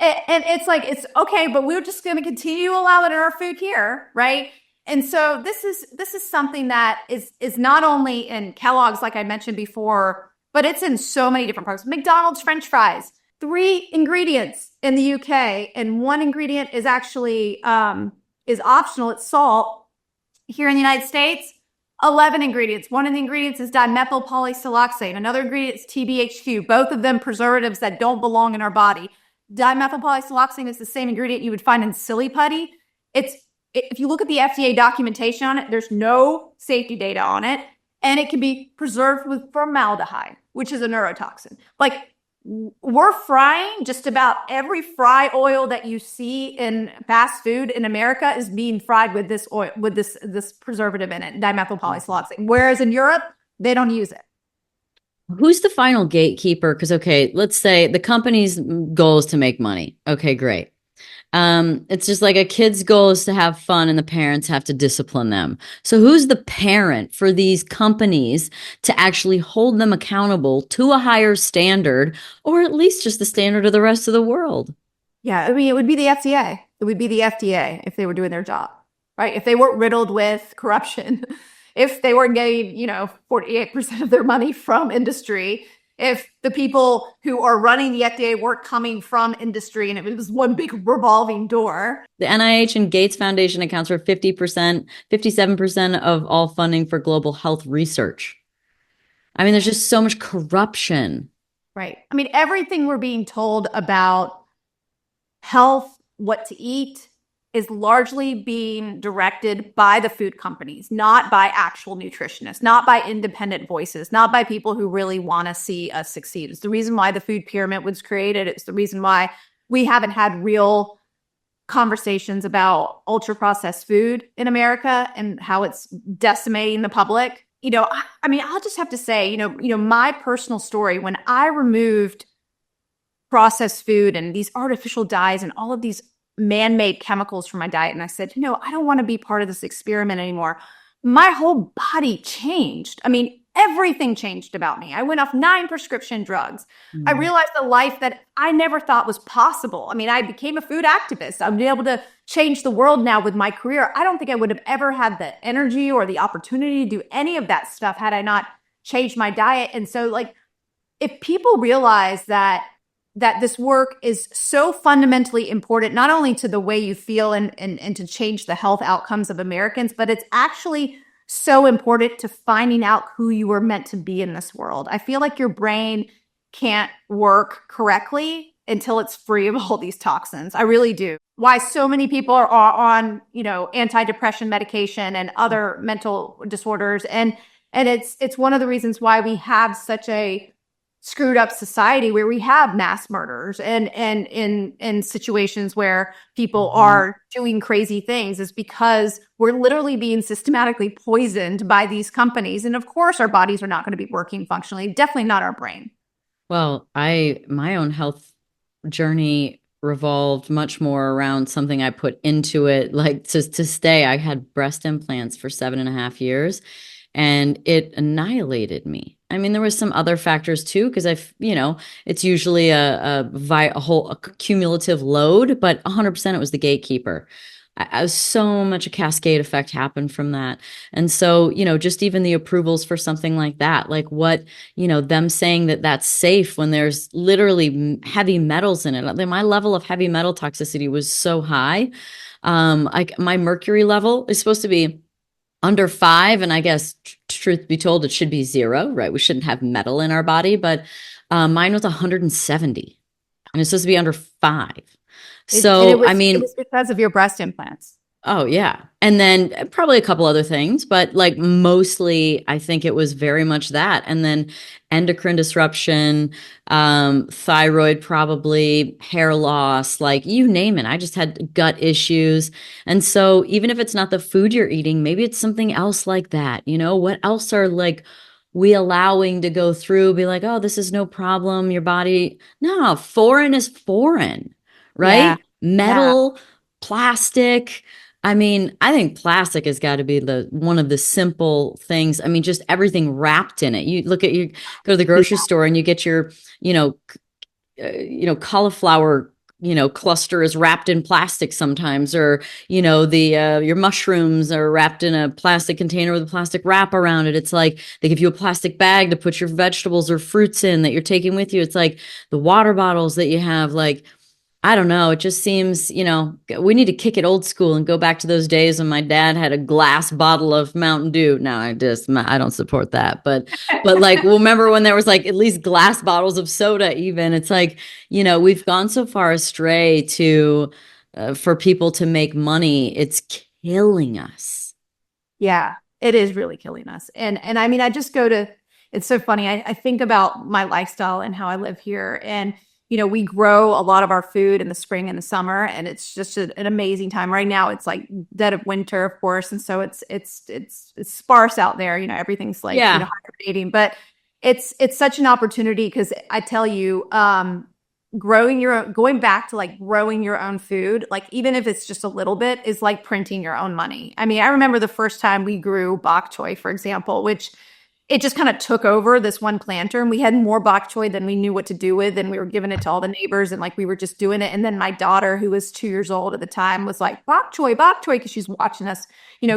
and it's like, it's okay, but we're just going to continue to allow it in our food here, right? And so this is something that is not only in Kellogg's, like I mentioned before, but it's in so many different products. McDonald's French fries, 3 ingredients in the UK, and 1 ingredient is actually is optional. It's salt. Here in the United States, 11 ingredients. One of the ingredients is dimethyl polysiloxane. Another ingredient is TBHQ. Both of them preservatives that don't belong in our body. Dimethyl polysiloxane is the same ingredient you would find in silly putty. If you look at the FDA documentation on it, there's no safety data on it, and it can be preserved with formaldehyde, which is a neurotoxin. Like, we're frying just about every fry oil that you see in fast food in America is being fried with this oil, with this preservative in it, dimethyl polysiloxane. Whereas in Europe, they don't use it. Who's the final gatekeeper? Because, okay, let's say the company's goal is to make money. Okay, great. It's just like a kid's goal is to have fun and the parents have to discipline them. So who's the parent for these companies to actually hold them accountable to a higher standard, or at least just the standard of the rest of the world? Yeah, I mean, it would be the FDA. It would be the FDA if they were doing their job, right? If they weren't riddled with corruption, if they weren't getting, 48% of their money from industry, if the people who are running the FDA weren't coming from industry and it was one big revolving door. The NIH and Gates Foundation accounts for 50%, 57% of all funding for global health research. I mean, there's just so much corruption. Right. I mean, everything we're being told about health, what to eat, is largely being directed by the food companies, not by actual nutritionists, not by independent voices, not by people who really want to see us succeed. It's the reason why the food pyramid was created. It's the reason why we haven't had real conversations about ultra-processed food in America and how it's decimating the public. I mean, I'll just have to say, my personal story, when I removed processed food and these artificial dyes and all of these man-made chemicals from my diet, and I said, I don't want to be part of this experiment anymore, my whole body changed. I mean, everything changed about me. I went off 9 prescription drugs. I realized a life that I never thought was possible. I mean, I became a food activist. I'm able to change the world now with my career. I don't think I would have ever had the energy or the opportunity to do any of that stuff had I not changed my diet. And so, if people realize that this work is so fundamentally important, not only to the way you feel and to change the health outcomes of Americans, but it's actually so important to finding out who you were meant to be in this world. I feel like your brain can't work correctly until it's free of all these toxins. I really do. why so many people are on, antidepressant medication and other mental disorders. And it's one of the reasons why we have such a screwed up society where we have mass murders and in situations where people are doing crazy things, is because we're literally being systematically poisoned by these companies. And of course, our bodies are not going to be working functionally, definitely not our brain. Well, my own health journey revolved much more around something I put into it. Like to stay, I had breast implants for 7.5 years, and it annihilated me. I mean, there was some other factors too, because it's usually a cumulative load, but 100% it was the gatekeeper. So much a cascade effect happened from that. And so, just even the approvals for something like that, like what, them saying that that's safe when there's literally heavy metals in it. My level of heavy metal toxicity was so high. Like my mercury level is supposed to be under 5. And I guess truth be told, it should be 0, right? We shouldn't have metal in our body, but mine was 170 and it's supposed to be under 5. So, it was because of your breast implants. Oh, yeah. And then probably a couple other things, but like mostly I think it was very much that. And then endocrine disruption, thyroid, probably hair loss, like you name it. I just had gut issues. And so even if it's not the food you're eating, maybe it's something else like that. What else are like we allowing to go through, be like, oh, this is no problem. Your body, no, foreign is foreign, right? Yeah. Metal, plastic. I mean, I think plastic has got to be one of the simple things. I mean, just everything wrapped in it. You go to the grocery store and you get your, cauliflower, cluster is wrapped in plastic sometimes, or, your mushrooms are wrapped in a plastic container with a plastic wrap around it. It's like they give you a plastic bag to put your vegetables or fruits in that you're taking with you. It's like the water bottles that you have, like, I don't know. It just seems, we need to kick it old school and go back to those days when my dad had a glass bottle of Mountain Dew. Now I don't support that, but like, remember when there was like at least glass bottles of soda even? It's like, we've gone so far astray for people to make money. It's killing us. Yeah, it is really killing us. And I mean, it's so funny. I think about my lifestyle and how I live here, and we grow a lot of our food in the spring and the summer, and it's just an amazing time. Right now, it's like dead of winter, of course, and so it's sparse out there. Everything's like hibernating, but it's such an opportunity, because I tell you, going back to like growing your own food, like even if it's just a little bit, is like printing your own money. I mean, I remember the first time we grew bok choy, for example, which it just kind of took over this one planter, and we had more bok choy than we knew what to do with. And we were giving it to all the neighbors, and like, we were just doing it. And then my daughter, who was 2 years old at the time, was like, bok choy, because she's watching us,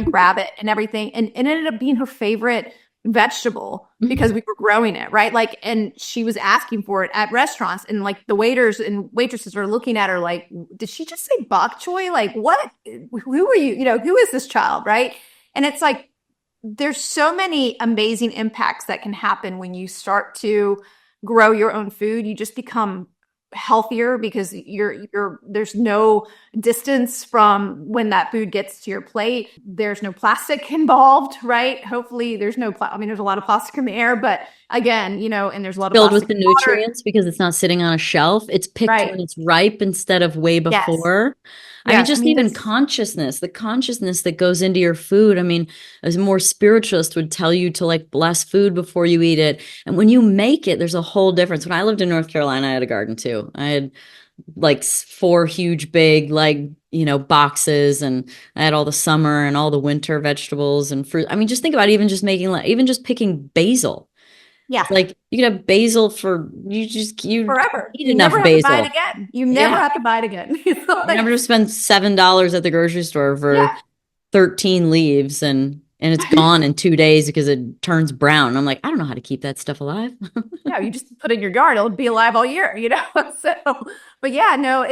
grab it and everything. And it ended up being her favorite vegetable because we were growing it, right? Like, and she was asking for it at restaurants, and like the waiters and waitresses were looking at her like, did she just say bok choy? Like, what? Who are you? Who is this child? Right? And it's like, there's so many amazing impacts that can happen when you start to grow your own food. You just become healthier because there's no distance from when that food gets to your plate. There's no plastic involved, right? Hopefully there's there's a lot of plastic in the air, but again, and there's a lot of filled with the nutrients because it's not sitting on a shelf. It's picked when it's ripe instead of way before. Yes. I mean, even consciousness, the consciousness that goes into your food. I mean, as a more spiritualist would tell you to like bless food before you eat it. And when you make it, there's a whole difference. When I lived in North Carolina, I had a garden too. I had like 4 huge, big, like, boxes, and I had all the summer and all the winter vegetables and fruit. I mean, just think about even just picking basil. Yeah. Like you could have basil forever. You never have to buy it again. You never have to buy it again. You never just spend $7 at the grocery store for 13 leaves and it's gone in 2 days because it turns brown. I'm like, I don't know how to keep that stuff alive. Yeah, you just put it in your yard, it'll be alive all year, So, but yeah, no,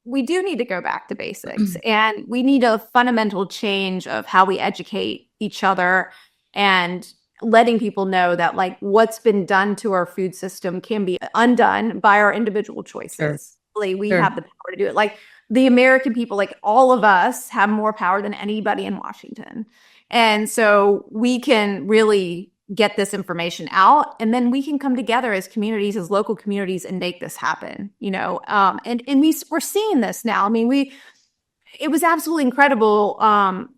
we do need to go back to basics, and we need a fundamental change of how we educate each other, and letting people know that like what's been done to our food system can be undone by our individual choices. Really, we have the power to do it. Like the American people, like all of us, have more power than anybody in Washington. And so we can really get this information out, and then we can come together as communities, as local communities, and make this happen, and we're seeing this now. I mean, it was absolutely incredible.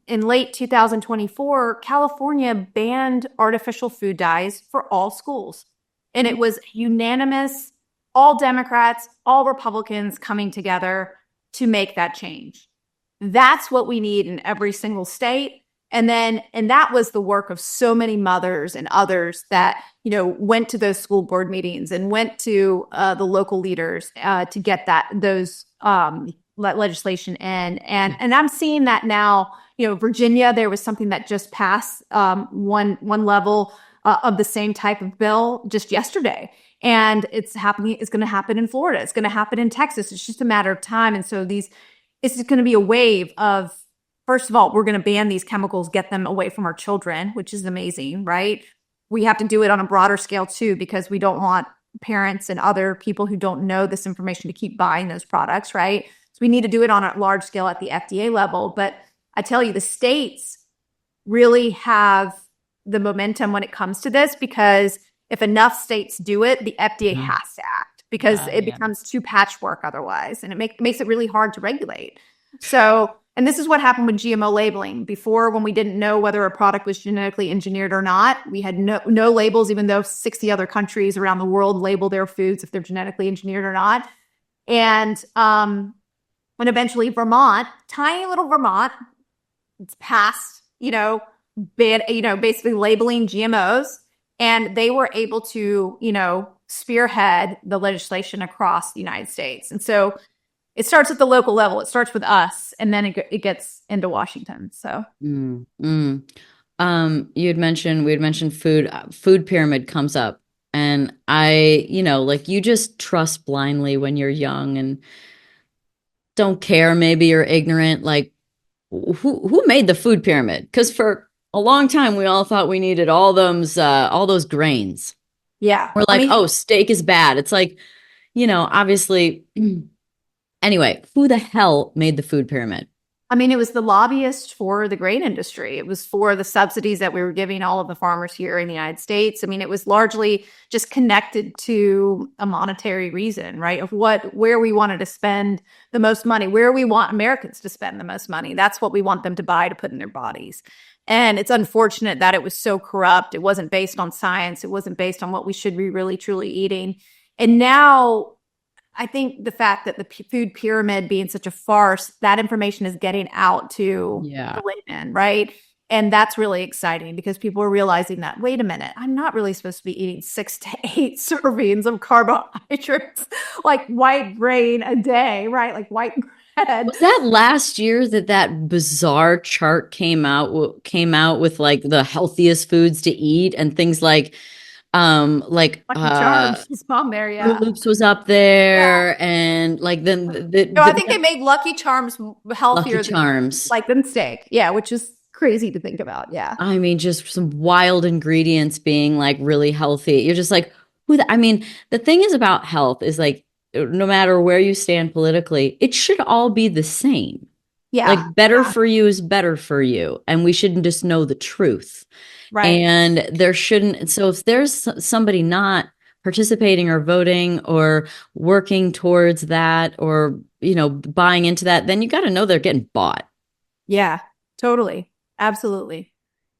In late 2024, California banned artificial food dyes for all schools. And it was unanimous, all Democrats, all Republicans coming together to make that change. That's what we need in every single state. And that was the work of so many mothers and others that, went to those school board meetings and went to the local leaders to get those legislation in. And I'm seeing that now. Virginia, there was something that just passed one level of the same type of bill just yesterday. And it's happening. It's going to happen in Florida. It's going to happen in Texas. It's just a matter of time. And so it's just going to be a wave of, first of all, we're going to ban these chemicals, get them away from our children, which is amazing, right? We have to do it on a broader scale too, because we don't want parents and other people who don't know this information to keep buying those products, right? So we need to do it on a large scale at the FDA level. But I tell you, the states really have the momentum when it comes to this, because if enough states do it, the FDA has to act, because it becomes too patchwork otherwise, and it makes it really hard to regulate. So, and this is what happened with GMO labeling. Before, when we didn't know whether a product was genetically engineered or not, we had no labels, even though 60 other countries around the world label their foods if they're genetically engineered or not. And when eventually Vermont, tiny little Vermont, it's passed, basically labeling GMOs, and they were able to, spearhead the legislation across the United States. And so it starts at the local level. It starts with us, and then it gets into Washington. So, we had mentioned food pyramid comes up, and you just trust blindly when you're young and don't care. Maybe you're ignorant. Like, who made the food pyramid? Because for a long time, we all thought we needed all those grains. Yeah. We're like, oh, steak is bad. It's like, obviously. Anyway, who the hell made the food pyramid? I mean, it was the lobbyists for the grain industry. It was for the subsidies that we were giving all of the farmers here in the United States. I mean, it was largely just connected to a monetary reason, right? Of where we wanted to spend the most money, where we want Americans to spend the most money. That's what we want them to buy to put in their bodies. And it's unfortunate that it was so corrupt. It wasn't based on science. It wasn't based on what we should be really, truly eating. And now, I think the fact that the food pyramid being such a farce, that information is getting out to the layman, right? And that's really exciting, because people are realizing that, wait a minute, I'm not really supposed to be eating 6 to 8 servings of carbohydrates, like white grain a day, right? Like white bread. Was that last year that bizarre chart came out with like the healthiest foods to eat and things like Lucky Charms was on there, Fruit Loops was up there, and like I think they made Lucky Charms healthier Lucky Charms than steak, which is crazy to think about. I mean, just some wild ingredients being like really healthy. You're just like, the thing is about health is like, no matter where you stand politically, it should all be the same. Like better for you is better for you, and we shouldn't just know the truth. Right. And there shouldn't. So if there's somebody not participating or voting or working towards that, or, buying into that, then you got to know they're getting bought. Yeah, totally. Absolutely.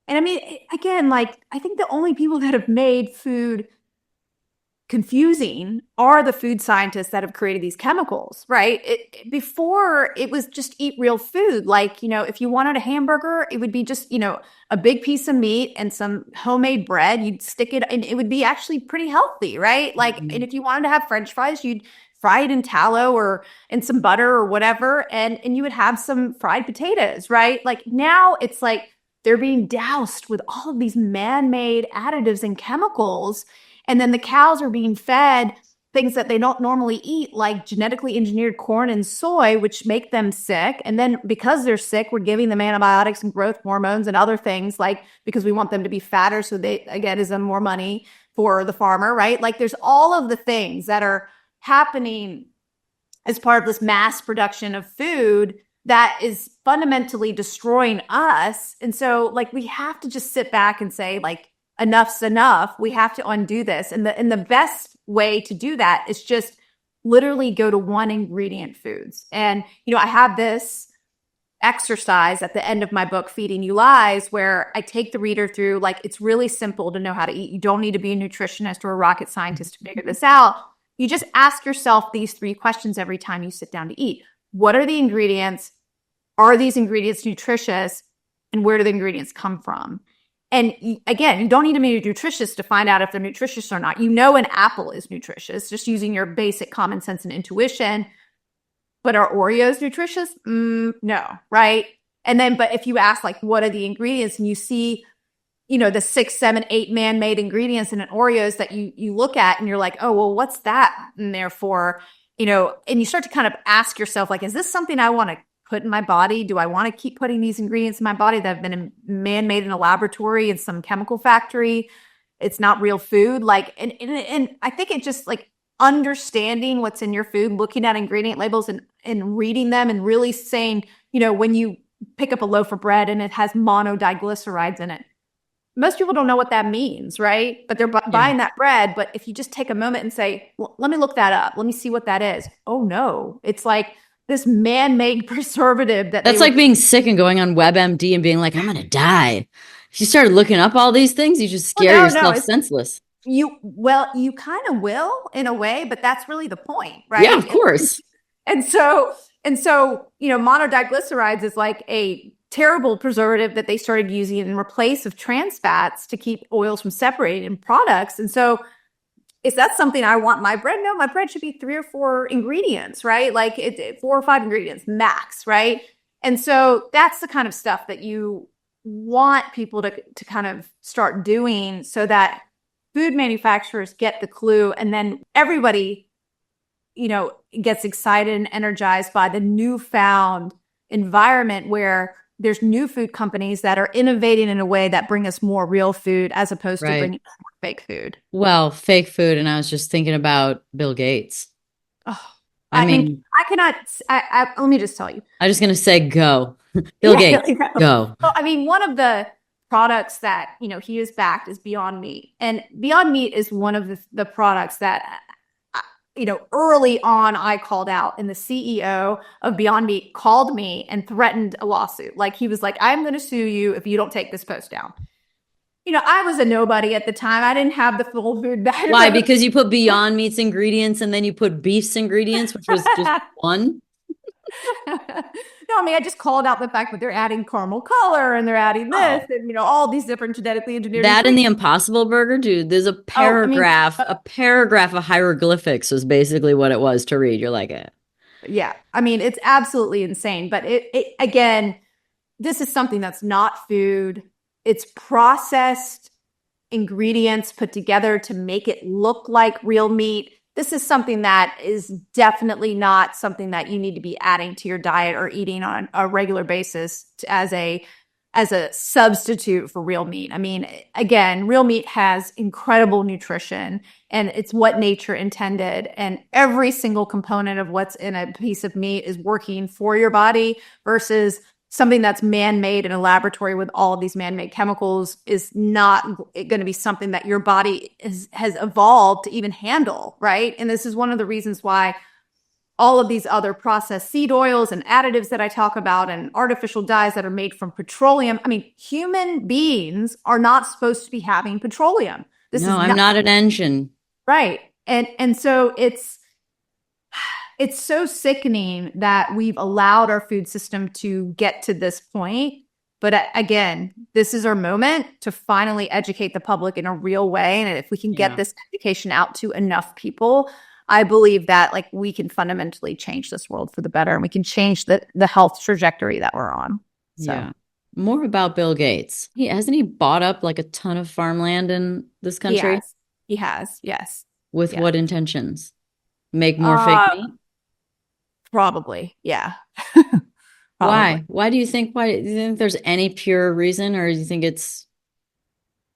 And I mean, again, I think the only people that have made food confusing are the food scientists that have created these chemicals, right? Before, it was just eat real food. If you wanted a hamburger, it would be just, a big piece of meat and some homemade bread. You'd stick it, and it would be actually pretty healthy, right? And if you wanted to have French fries, you'd fry it in tallow or in some butter or whatever, and you would have some fried potatoes, right? Now it's like they're being doused with all of these man-made additives and chemicals. And then the cows are being fed things that they don't normally eat, like genetically engineered corn and soy, which make them sick. And then because they're sick, we're giving them antibiotics and growth hormones and other things, because we want them to be fatter. So they, again, is them more money for the farmer, right? There's all of the things that are happening as part of this mass production of food that is fundamentally destroying us. And so like we have to just sit back and say like enough's enough. We have to undo this. And the best way to do that is just literally go to one ingredient foods. And I have this exercise at the end of my book, Feeding You Lies, where I take the reader through, like, it's really simple to know how to eat. You don't need to be a nutritionist or a rocket scientist to figure this out. You just ask yourself these 3 questions every time you sit down to eat. What are the ingredients? Are these ingredients nutritious? And where do the ingredients come from? And again, you don't need to be a nutritionist to find out if they're nutritious or not. An apple is nutritious, just using your basic common sense and intuition. But are Oreos nutritious? No, right? And then, but if you ask, like, what are the ingredients, and you see, the 6, 7, 8 man-made ingredients in an Oreos that you look at and you're like, oh, well, what's that in there for? And you start to kind of ask yourself, like, is this something I want to put in my body? Do I want to keep putting these ingredients in my body that have been man-made in a laboratory in some chemical factory? It's not real food. Like, and I think it just like understanding what's in your food, looking at ingredient labels and reading them and really saying, when you pick up a loaf of bread and it has monodiglycerides in it, most people don't know what that means, right? But they're buying that bread. But if you just take a moment and say, well, let me look that up. Let me see what that is. Oh no, it's like this man-made preservative that's like being sick and going on WebMD and being like, I'm going to die. If you started looking up all these things, you just scare yourself senseless. You kind of will in a way, but that's really the point, right? Yeah, of course. And so, monodiglycerides is like a terrible preservative that they started using in replace of trans fats to keep oils from separating in products. And so, is that something I want my bread? No, my bread should be 3 or 4 ingredients, right? Like 4 or 5 ingredients max, right? And so that's the kind of stuff that you want people to kind of start doing so that food manufacturers get the clue, and then everybody, gets excited and energized by the newfound environment where there's new food companies that are innovating in a way that bring us more real food as opposed to bringing us more fake food. Well, fake food. And I was just thinking about Bill Gates. Oh, I mean, I cannot, let me just tell you. I'm just going to say, go. Bill Gates, go. Well, I mean, one of the products that, he has backed is Beyond Meat. And Beyond Meat is one of the products that, early on I called out, and the CEO of Beyond Meat called me and threatened a lawsuit. Like, he was like, I'm going to sue you if you don't take this post down. I was a nobody at the time. I didn't have the full food bag. Why? Because you put Beyond Meat's ingredients and then you put beef's ingredients, which was just one? No, I mean, I just called out the fact that they're adding caramel color and they're adding this and, all these different genetically engineered. That in the Impossible Burger, dude, there's a paragraph, a paragraph of hieroglyphics was basically what it was to read. You're like, Yeah. I mean, it's absolutely insane. But it again, this is something that's not food. It's processed ingredients put together to make it look like real meat. This is something that is definitely not something that you need to be adding to your diet or eating on a regular basis as a substitute for real meat. I mean, again, real meat has incredible nutrition and it's what nature intended. And every single component of what's in a piece of meat is working for your body versus something that's man-made in a laboratory with all of these man-made chemicals is not going to be something that your body has evolved to even handle, right? And this is one of the reasons why all of these other processed seed oils and additives that I talk about and artificial dyes that are made from petroleum. I mean, human beings are not supposed to be having petroleum. I'm not an engine. Right. And so it's so sickening that we've allowed our food system to get to this point. But again, this is our moment to finally educate the public in a real way. And if we can get this education out to enough people, I believe that we can fundamentally change this world for the better, and we can change the health trajectory that we're on. So. Yeah. More about Bill Gates. Hasn't he bought up a ton of farmland in this country? He has, yes. With what intentions? Make more fake meat? Probably, yeah. Probably. Why do you think there's any pure reason, or do you think it's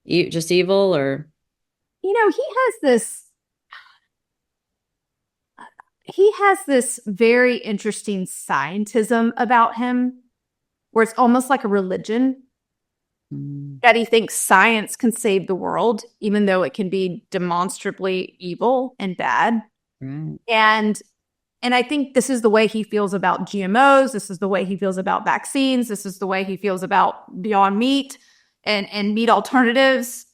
just evil? Or he has this, he has this very interesting scientism about him where it's almost like a religion that he thinks science can save the world, even though it can be demonstrably evil and bad. Right. And I think this is the way he feels about GMOs. This is the way he feels about vaccines. This is the way he feels about Beyond Meat and meat alternatives.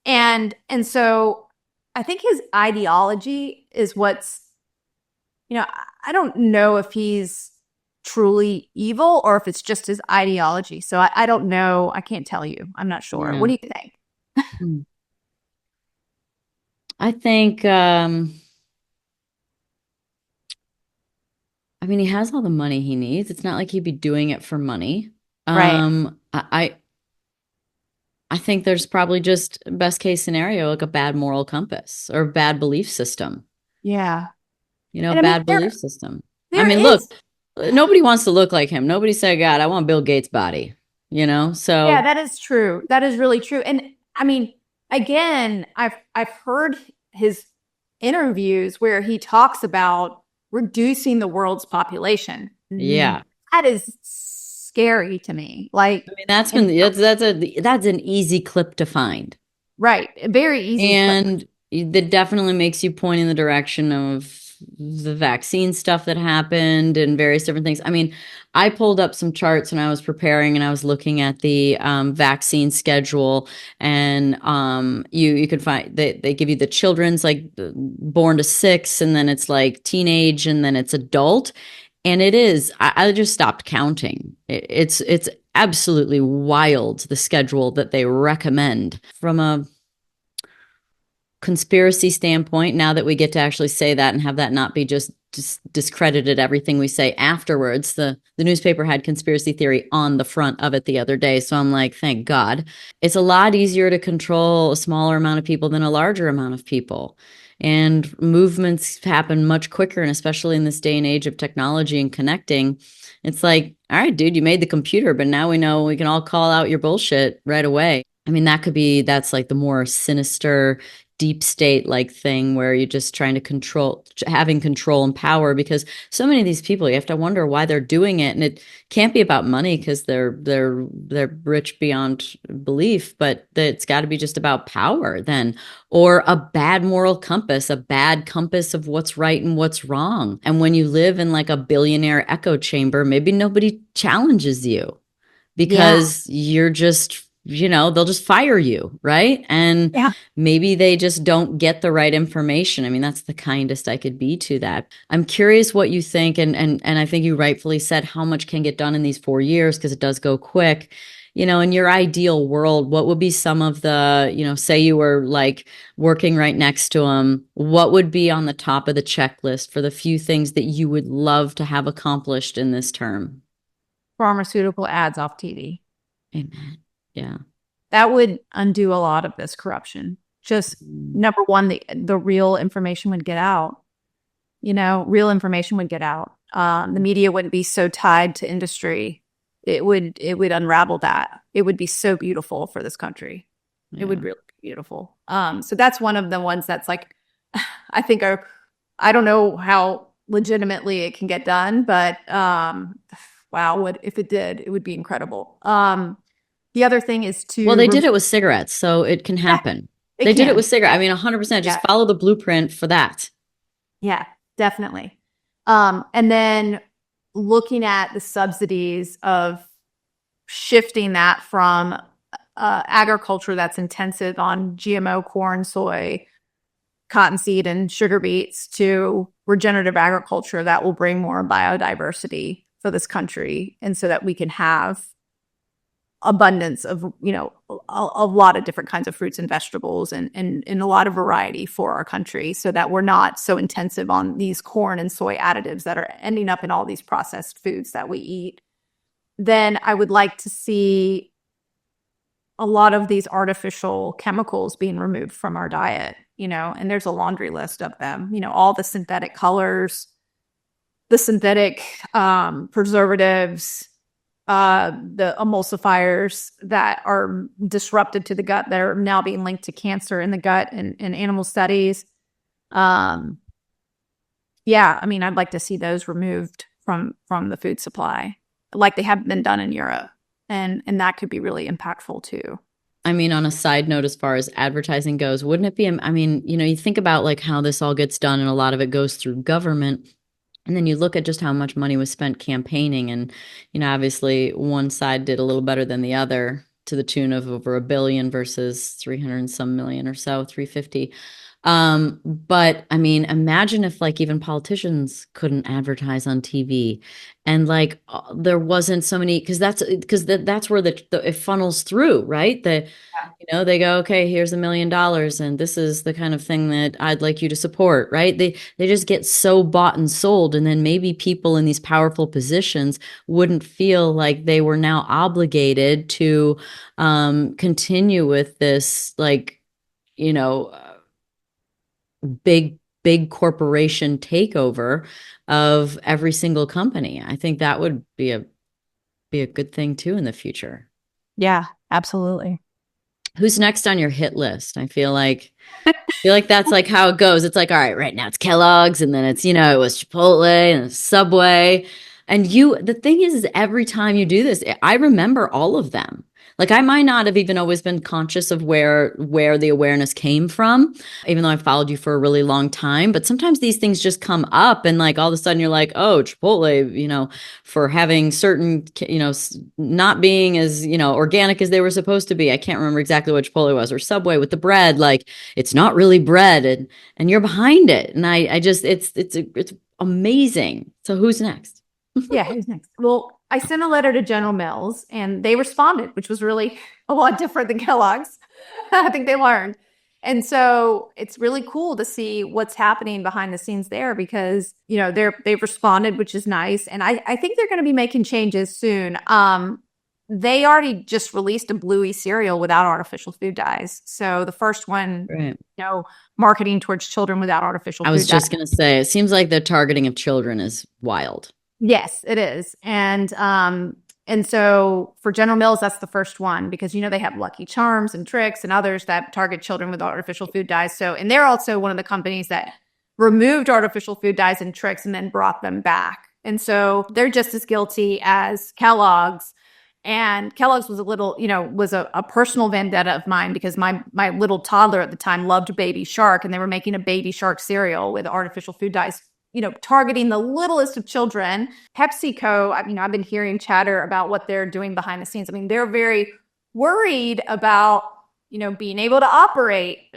And so I think his ideology is what's, I don't know if he's truly evil or if it's just his ideology. So I don't know. I can't tell you. I'm not sure. Yeah. What do you think? I think, I mean, he has all the money he needs. It's not like he'd be doing it for money. Right. I think there's probably just best case scenario, like a bad moral compass or bad belief system. Yeah. And bad belief system. I there mean, is, look, nobody wants to look like him. Nobody said, God, I want Bill Gates' body, So yeah, that is true. That is really true. And I mean, again, I've heard his interviews where he talks about reducing the world's population. yeah. That is scary to me. Like, I mean, that's an easy clip to find. right. Very easy. And that definitely makes you point in the direction of the vaccine stuff that happened and various different things. I mean, I pulled up some charts when I was preparing and I was looking at the vaccine schedule, and you could find they give you the children's like born to 6, and then it's like teenage, and then it's adult. And it is, I just stopped counting. It's absolutely wild, the schedule that they recommend from a conspiracy standpoint. Now that we get to actually say that and have that not be just discredited everything we say afterwards. The newspaper had conspiracy theory on the front of it the other day. So I'm like, thank God. It's a lot easier to control a smaller amount of people than a larger amount of people. And movements happen much quicker, and especially in this day and age of technology and connecting, it's like, all right, dude, you made the computer, but now we know we can all call out your bullshit right away. I mean, that's like the more sinister, deep state like thing where you're just trying to having control and power, because so many of these people, you have to wonder why they're doing it. And it can't be about money because they're rich beyond belief, but it's got to be just about power then, or a bad moral compass, a bad compass of what's right and what's wrong. And when you live in like a billionaire echo chamber, maybe nobody challenges you because you're just, they'll just fire you, right? And maybe they just don't get the right information. I mean, that's the kindest I could be to that. I'm curious what you think, and I think you rightfully said how much can get done in these 4 years, because it does go quick. In your ideal world, what would be some of the, say you were like working right next to them, what would be on the top of the checklist for the few things that you would love to have accomplished in this term? Pharmaceutical ads off TV. Amen. Yeah. That would undo a lot of this corruption. Just number one, the real information would get out. Real information would get out. The media wouldn't be so tied to industry. It would unravel that. It would be so beautiful for this country. Yeah. It would really be beautiful. So that's one of the ones that's like, I think I don't know how legitimately it can get done, but wow, if it did, it would be incredible. The other thing is well, they did it with cigarettes, so it can happen. Yeah, they did it with cigarettes. I mean, 100%. Just follow the blueprint for that. Yeah, definitely. And then looking at the subsidies of shifting that from agriculture that's intensive on GMO corn, soy, cottonseed, and sugar beets to regenerative agriculture that will bring more biodiversity for this country, and so that we can have abundance of a lot of different kinds of fruits and vegetables and a lot of variety for our country, so that we're not so intensive on these corn and soy additives that are ending up in all these processed foods that we eat. Then I would like to see a lot of these artificial chemicals being removed from our diet, and there's a laundry list of them, all the synthetic colors, the synthetic preservatives, the emulsifiers that are disruptive to the gut that are now being linked to cancer in the gut and animal studies. Yeah, I mean, I'd like to see those removed from the food supply, like they have been done in Europe, and that could be really impactful too. I mean, on a side note, as far as advertising goes, wouldn't it be? I mean, you think about like how this all gets done, and a lot of it goes through government. And then you look at just how much money was spent campaigning, and obviously one side did a little better than the other, to the tune of over $1 billion versus 300 and some million or so, 350. But I mean, imagine if like even politicians couldn't advertise on TV, and like there wasn't so many, that's where it funnels through, right? They go, okay, here's $1 million, and this is the kind of thing that I'd like you to support, right? They just get so bought and sold, and then maybe people in these powerful positions wouldn't feel like they were now obligated to continue with this, like, big corporation takeover of every single company. I think that would be a good thing too in the future. Yeah, absolutely. Who's next on your hit list? I feel like that's like how it goes. It's like, all right now it's Kellogg's, and then it's, it was Chipotle and Subway. And the thing is every time you do this, I remember all of them. Like, I might not have even always been conscious of where the awareness came from, even though I followed you for a really long time. But sometimes these things just come up, and like all of a sudden you're like, oh, Chipotle, for having certain, not being as, organic as they were supposed to be. I can't remember exactly what Chipotle was, or Subway with the bread. Like, it's not really bread, and you're behind it. And I just, it's amazing. So who's next? Yeah, who's next? Well, I sent a letter to General Mills, and they responded, which was really a lot different than Kellogg's. I think they learned. And so it's really cool to see what's happening behind the scenes there, because, they've responded, which is nice. And I think they're going to be making changes soon. They already just released a Bluey cereal without artificial food dyes. So the first one, right, marketing towards children without artificial food dyes. I was just going to say, it seems like the targeting of children is wild. Yes, it is. And so for General Mills, that's the first one, because, they have Lucky Charms and Trix and others that target children with artificial food dyes. So, and they're also one of the companies that removed artificial food dyes and Trix and then brought them back. And so they're just as guilty as Kellogg's. And Kellogg's was was a personal vendetta of mine, because my little toddler at the time loved Baby Shark, and they were making a Baby Shark cereal with artificial food dyes, targeting the littlest of children. PepsiCo, I've been hearing chatter about what they're doing behind the scenes. They're very worried about, being able to operate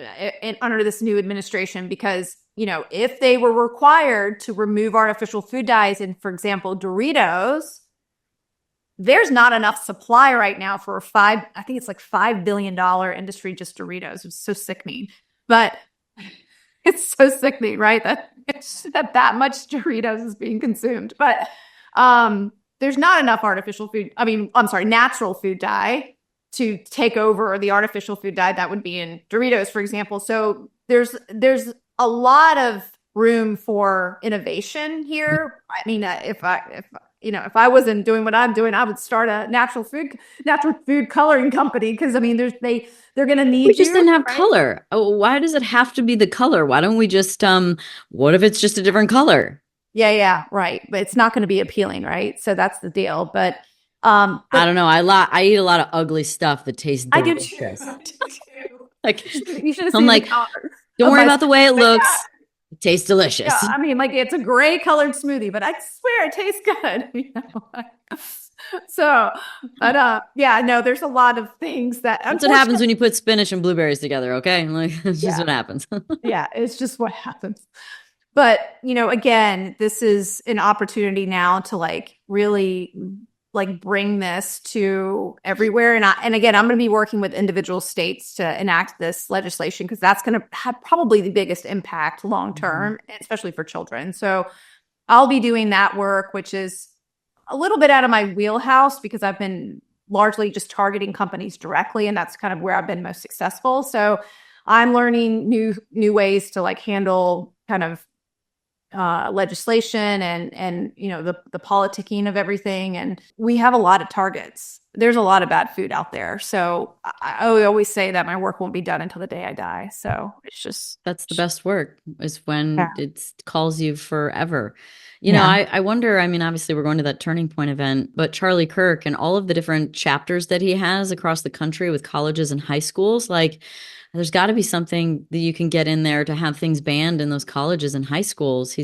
under this new administration, because, if they were required to remove artificial food dyes in, for example, Doritos, there's not enough supply right now for I think it's like $5 billion industry, just Doritos. It's so sickening. But it's so sickening, right? That much Doritos is being consumed. But there's not enough natural food dye to take over the artificial food dye that would be in Doritos, for example. So there's a lot of room for innovation here. If I wasn't doing what I'm doing, I would start a natural food coloring company, because they're going to need. We just didn't have color. Oh, why does it have to be the color? Why don't we just what if it's just a different color? Yeah, right. But it's not going to be appealing, right? So that's the deal. But I don't know. I eat a lot of ugly stuff that tastes delicious. I do too. Like, you should have I'm seen like, don't worry about the way it looks. Yeah. It tastes delicious. Yeah, it's a gray colored smoothie, but I swear it tastes good. So, but there's a lot of things that's what happens when you put spinach and blueberries together. Okay, like, it's just what happens. Yeah, it's just what happens. But again, this is an opportunity now to really bring this to everywhere. And again, I'm going to be working with individual states to enact this legislation, because that's going to have probably the biggest impact long term, especially for children. So I'll be doing that work, which is a little bit out of my wheelhouse, because I've been largely just targeting companies directly, and that's kind of where I've been most successful. So I'm learning new ways to handle kind of legislation and the politicking of everything. And we have a lot of targets. There's a lot of bad food out there. So I always say that my work won't be done until the day I die. So it's just that's the best work is when yeah. it calls you forever. I wonder, I mean, obviously we're going to that Turning Point event, but Charlie Kirk and all of the different chapters that he has across the country with colleges and high schools, like there's got to be something that you can get in there to have things banned in those colleges and high schools.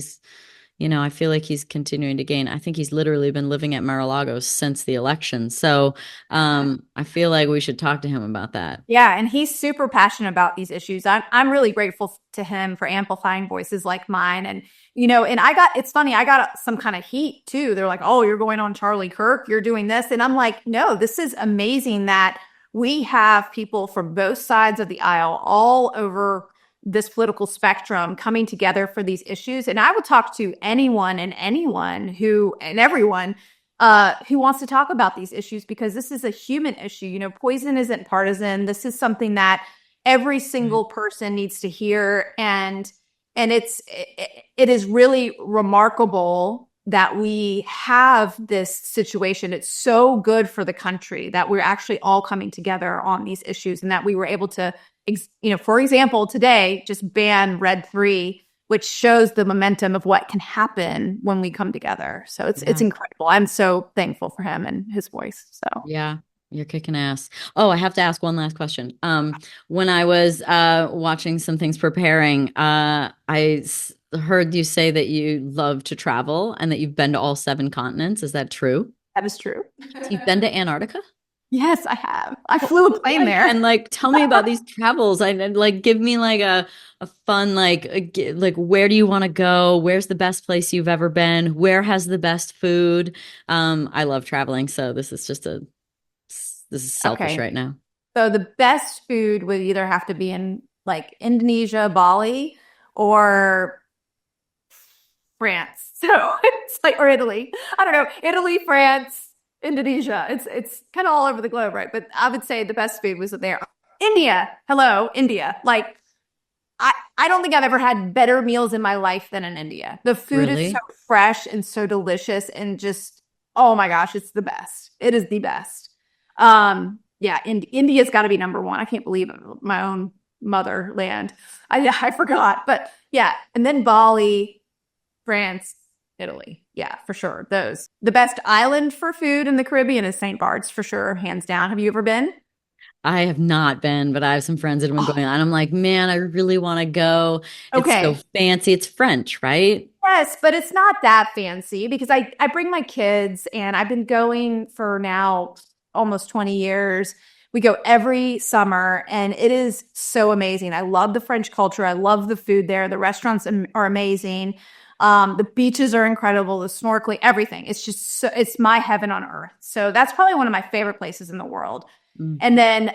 I feel like he's continuing to gain. I think he's literally been living at Mar-a-Lago since the election. So I feel like we should talk to him about that. Yeah, and he's super passionate about these issues. I'm really grateful to him for amplifying voices like mine. And and it's funny, I got some kind of heat too. They're like, "Oh, you're going on Charlie Kirk, you're doing this." And I'm like, "No, this is amazing that we have people from both sides of the aisle all over this political spectrum coming together for these issues." And I would talk to anyone and everyone who wants to talk about these issues, because this is a human issue. Poison isn't partisan. This is something that every single person needs to hear. And it is really remarkable that we have this situation. It's so good for the country that we're actually all coming together on these issues, and that we were able to, for example, today, just ban Red 3, which shows the momentum of what can happen when we come together. So it's incredible. I'm so thankful for him and his voice. So yeah, you're kicking ass. Oh, I have to ask one last question. When I was watching some things preparing, heard you say that you love to travel and that you've been to all 7 continents. Is that true? that is true. You've been to Antarctica? Yes, I have. I flew a plane there. And tell me about these travels. And give me a fun, where do you want to go? Where's the best place you've ever been? Where has the best food? I love traveling. So this is selfish right now. So the best food would either have to be in Indonesia, Bali, or France. So it's or Italy. I don't know. Italy, France, Indonesia. It's kind of all over the globe, right? But I would say the best food was there. India. Hello, India. I don't think I've ever had better meals in my life than in India. The food is so fresh and so delicious, and just, oh my gosh, it's the best. It is the best. India's got to be number 1. I can't believe it. My own motherland. I forgot, but yeah. And then Bali, France, Italy. Yeah, for sure. Those. The best island for food in the Caribbean is St. Bart's, for sure, hands down. Have you ever been? I have not been, but I have some friends that have been going on. I'm like, man, I really want to go. It's so fancy. It's French, right? Yes, but it's not that fancy, because I bring my kids, and I've been going for now almost 20 years. We go every summer, and it is so amazing. I love the French culture. I love the food there. The restaurants are amazing. The beaches are incredible. The snorkeling, everything. It's just it's my heaven on earth. So that's probably one of my favorite places in the world. And then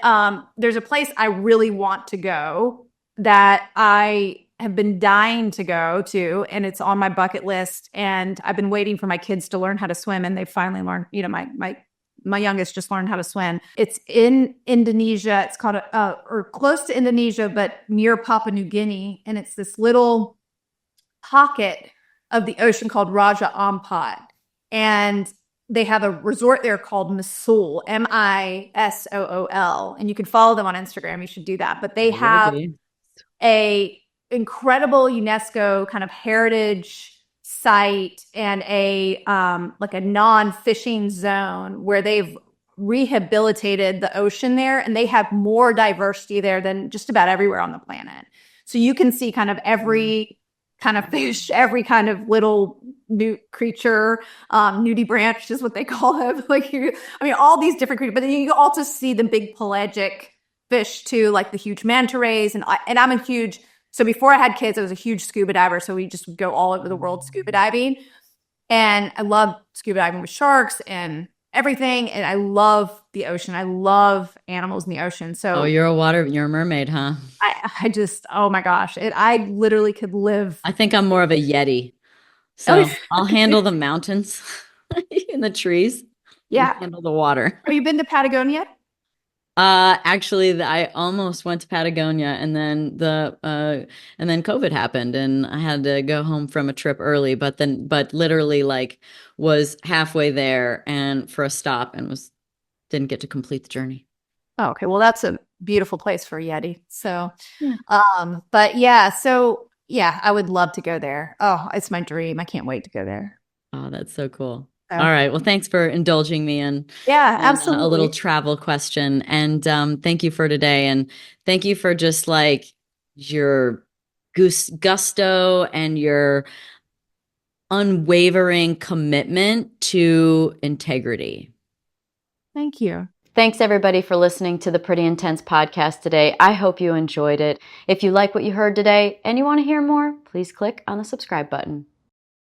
there's a place I really want to go that I have been dying to go to, and it's on my bucket list. And I've been waiting for my kids to learn how to swim, and they finally learned. My youngest just learned how to swim. It's in Indonesia. It's called or close to Indonesia, but near Papua New Guinea, and it's this little pocket of the ocean called Raja Ampat, and they have a resort there called Missoul, Misool, and you can follow them on Instagram. You should do that. But they have a incredible UNESCO kind of heritage site, and a non-fishing zone where they've rehabilitated the ocean there, and they have more diversity there than just about everywhere on the planet. So you can see kind of every kind of fish, every kind of little newt creature, nudibranch is what they call them. All these different creatures. But then you also see the big pelagic fish too, like the huge manta rays. And I'm a huge, so before I had kids, I was a huge scuba diver. So we just would go all over the world scuba diving. And I love scuba diving with sharks and everything. And I love the ocean. I love animals in the ocean. So you're a mermaid, huh? I just, oh my gosh, I literally could live. I think I'm more of a Yeti. So I'll handle the mountains and the trees. Yeah. Handle the water. Have you been to Patagonia? Actually, I almost went to Patagonia, and then COVID happened, and I had to go home from a trip early. But literally, like, was halfway there and for a stop, and didn't get to complete the journey. Oh, okay. Well, that's a beautiful place for a Yeti. So, Yeah. but yeah, so yeah, I would love to go there. Oh, it's my dream. I can't wait to go there. Oh, that's so cool. So, All right. Well, thanks for indulging me in yeah, a little absolutely. travel question. And thank you for today. And thank you for just like your gusto and your unwavering commitment to integrity. Thank you. Thanks, everybody, for listening to the Pretty Intense podcast today. I hope you enjoyed it. If you like what you heard today and you want to hear more, please click on the subscribe button.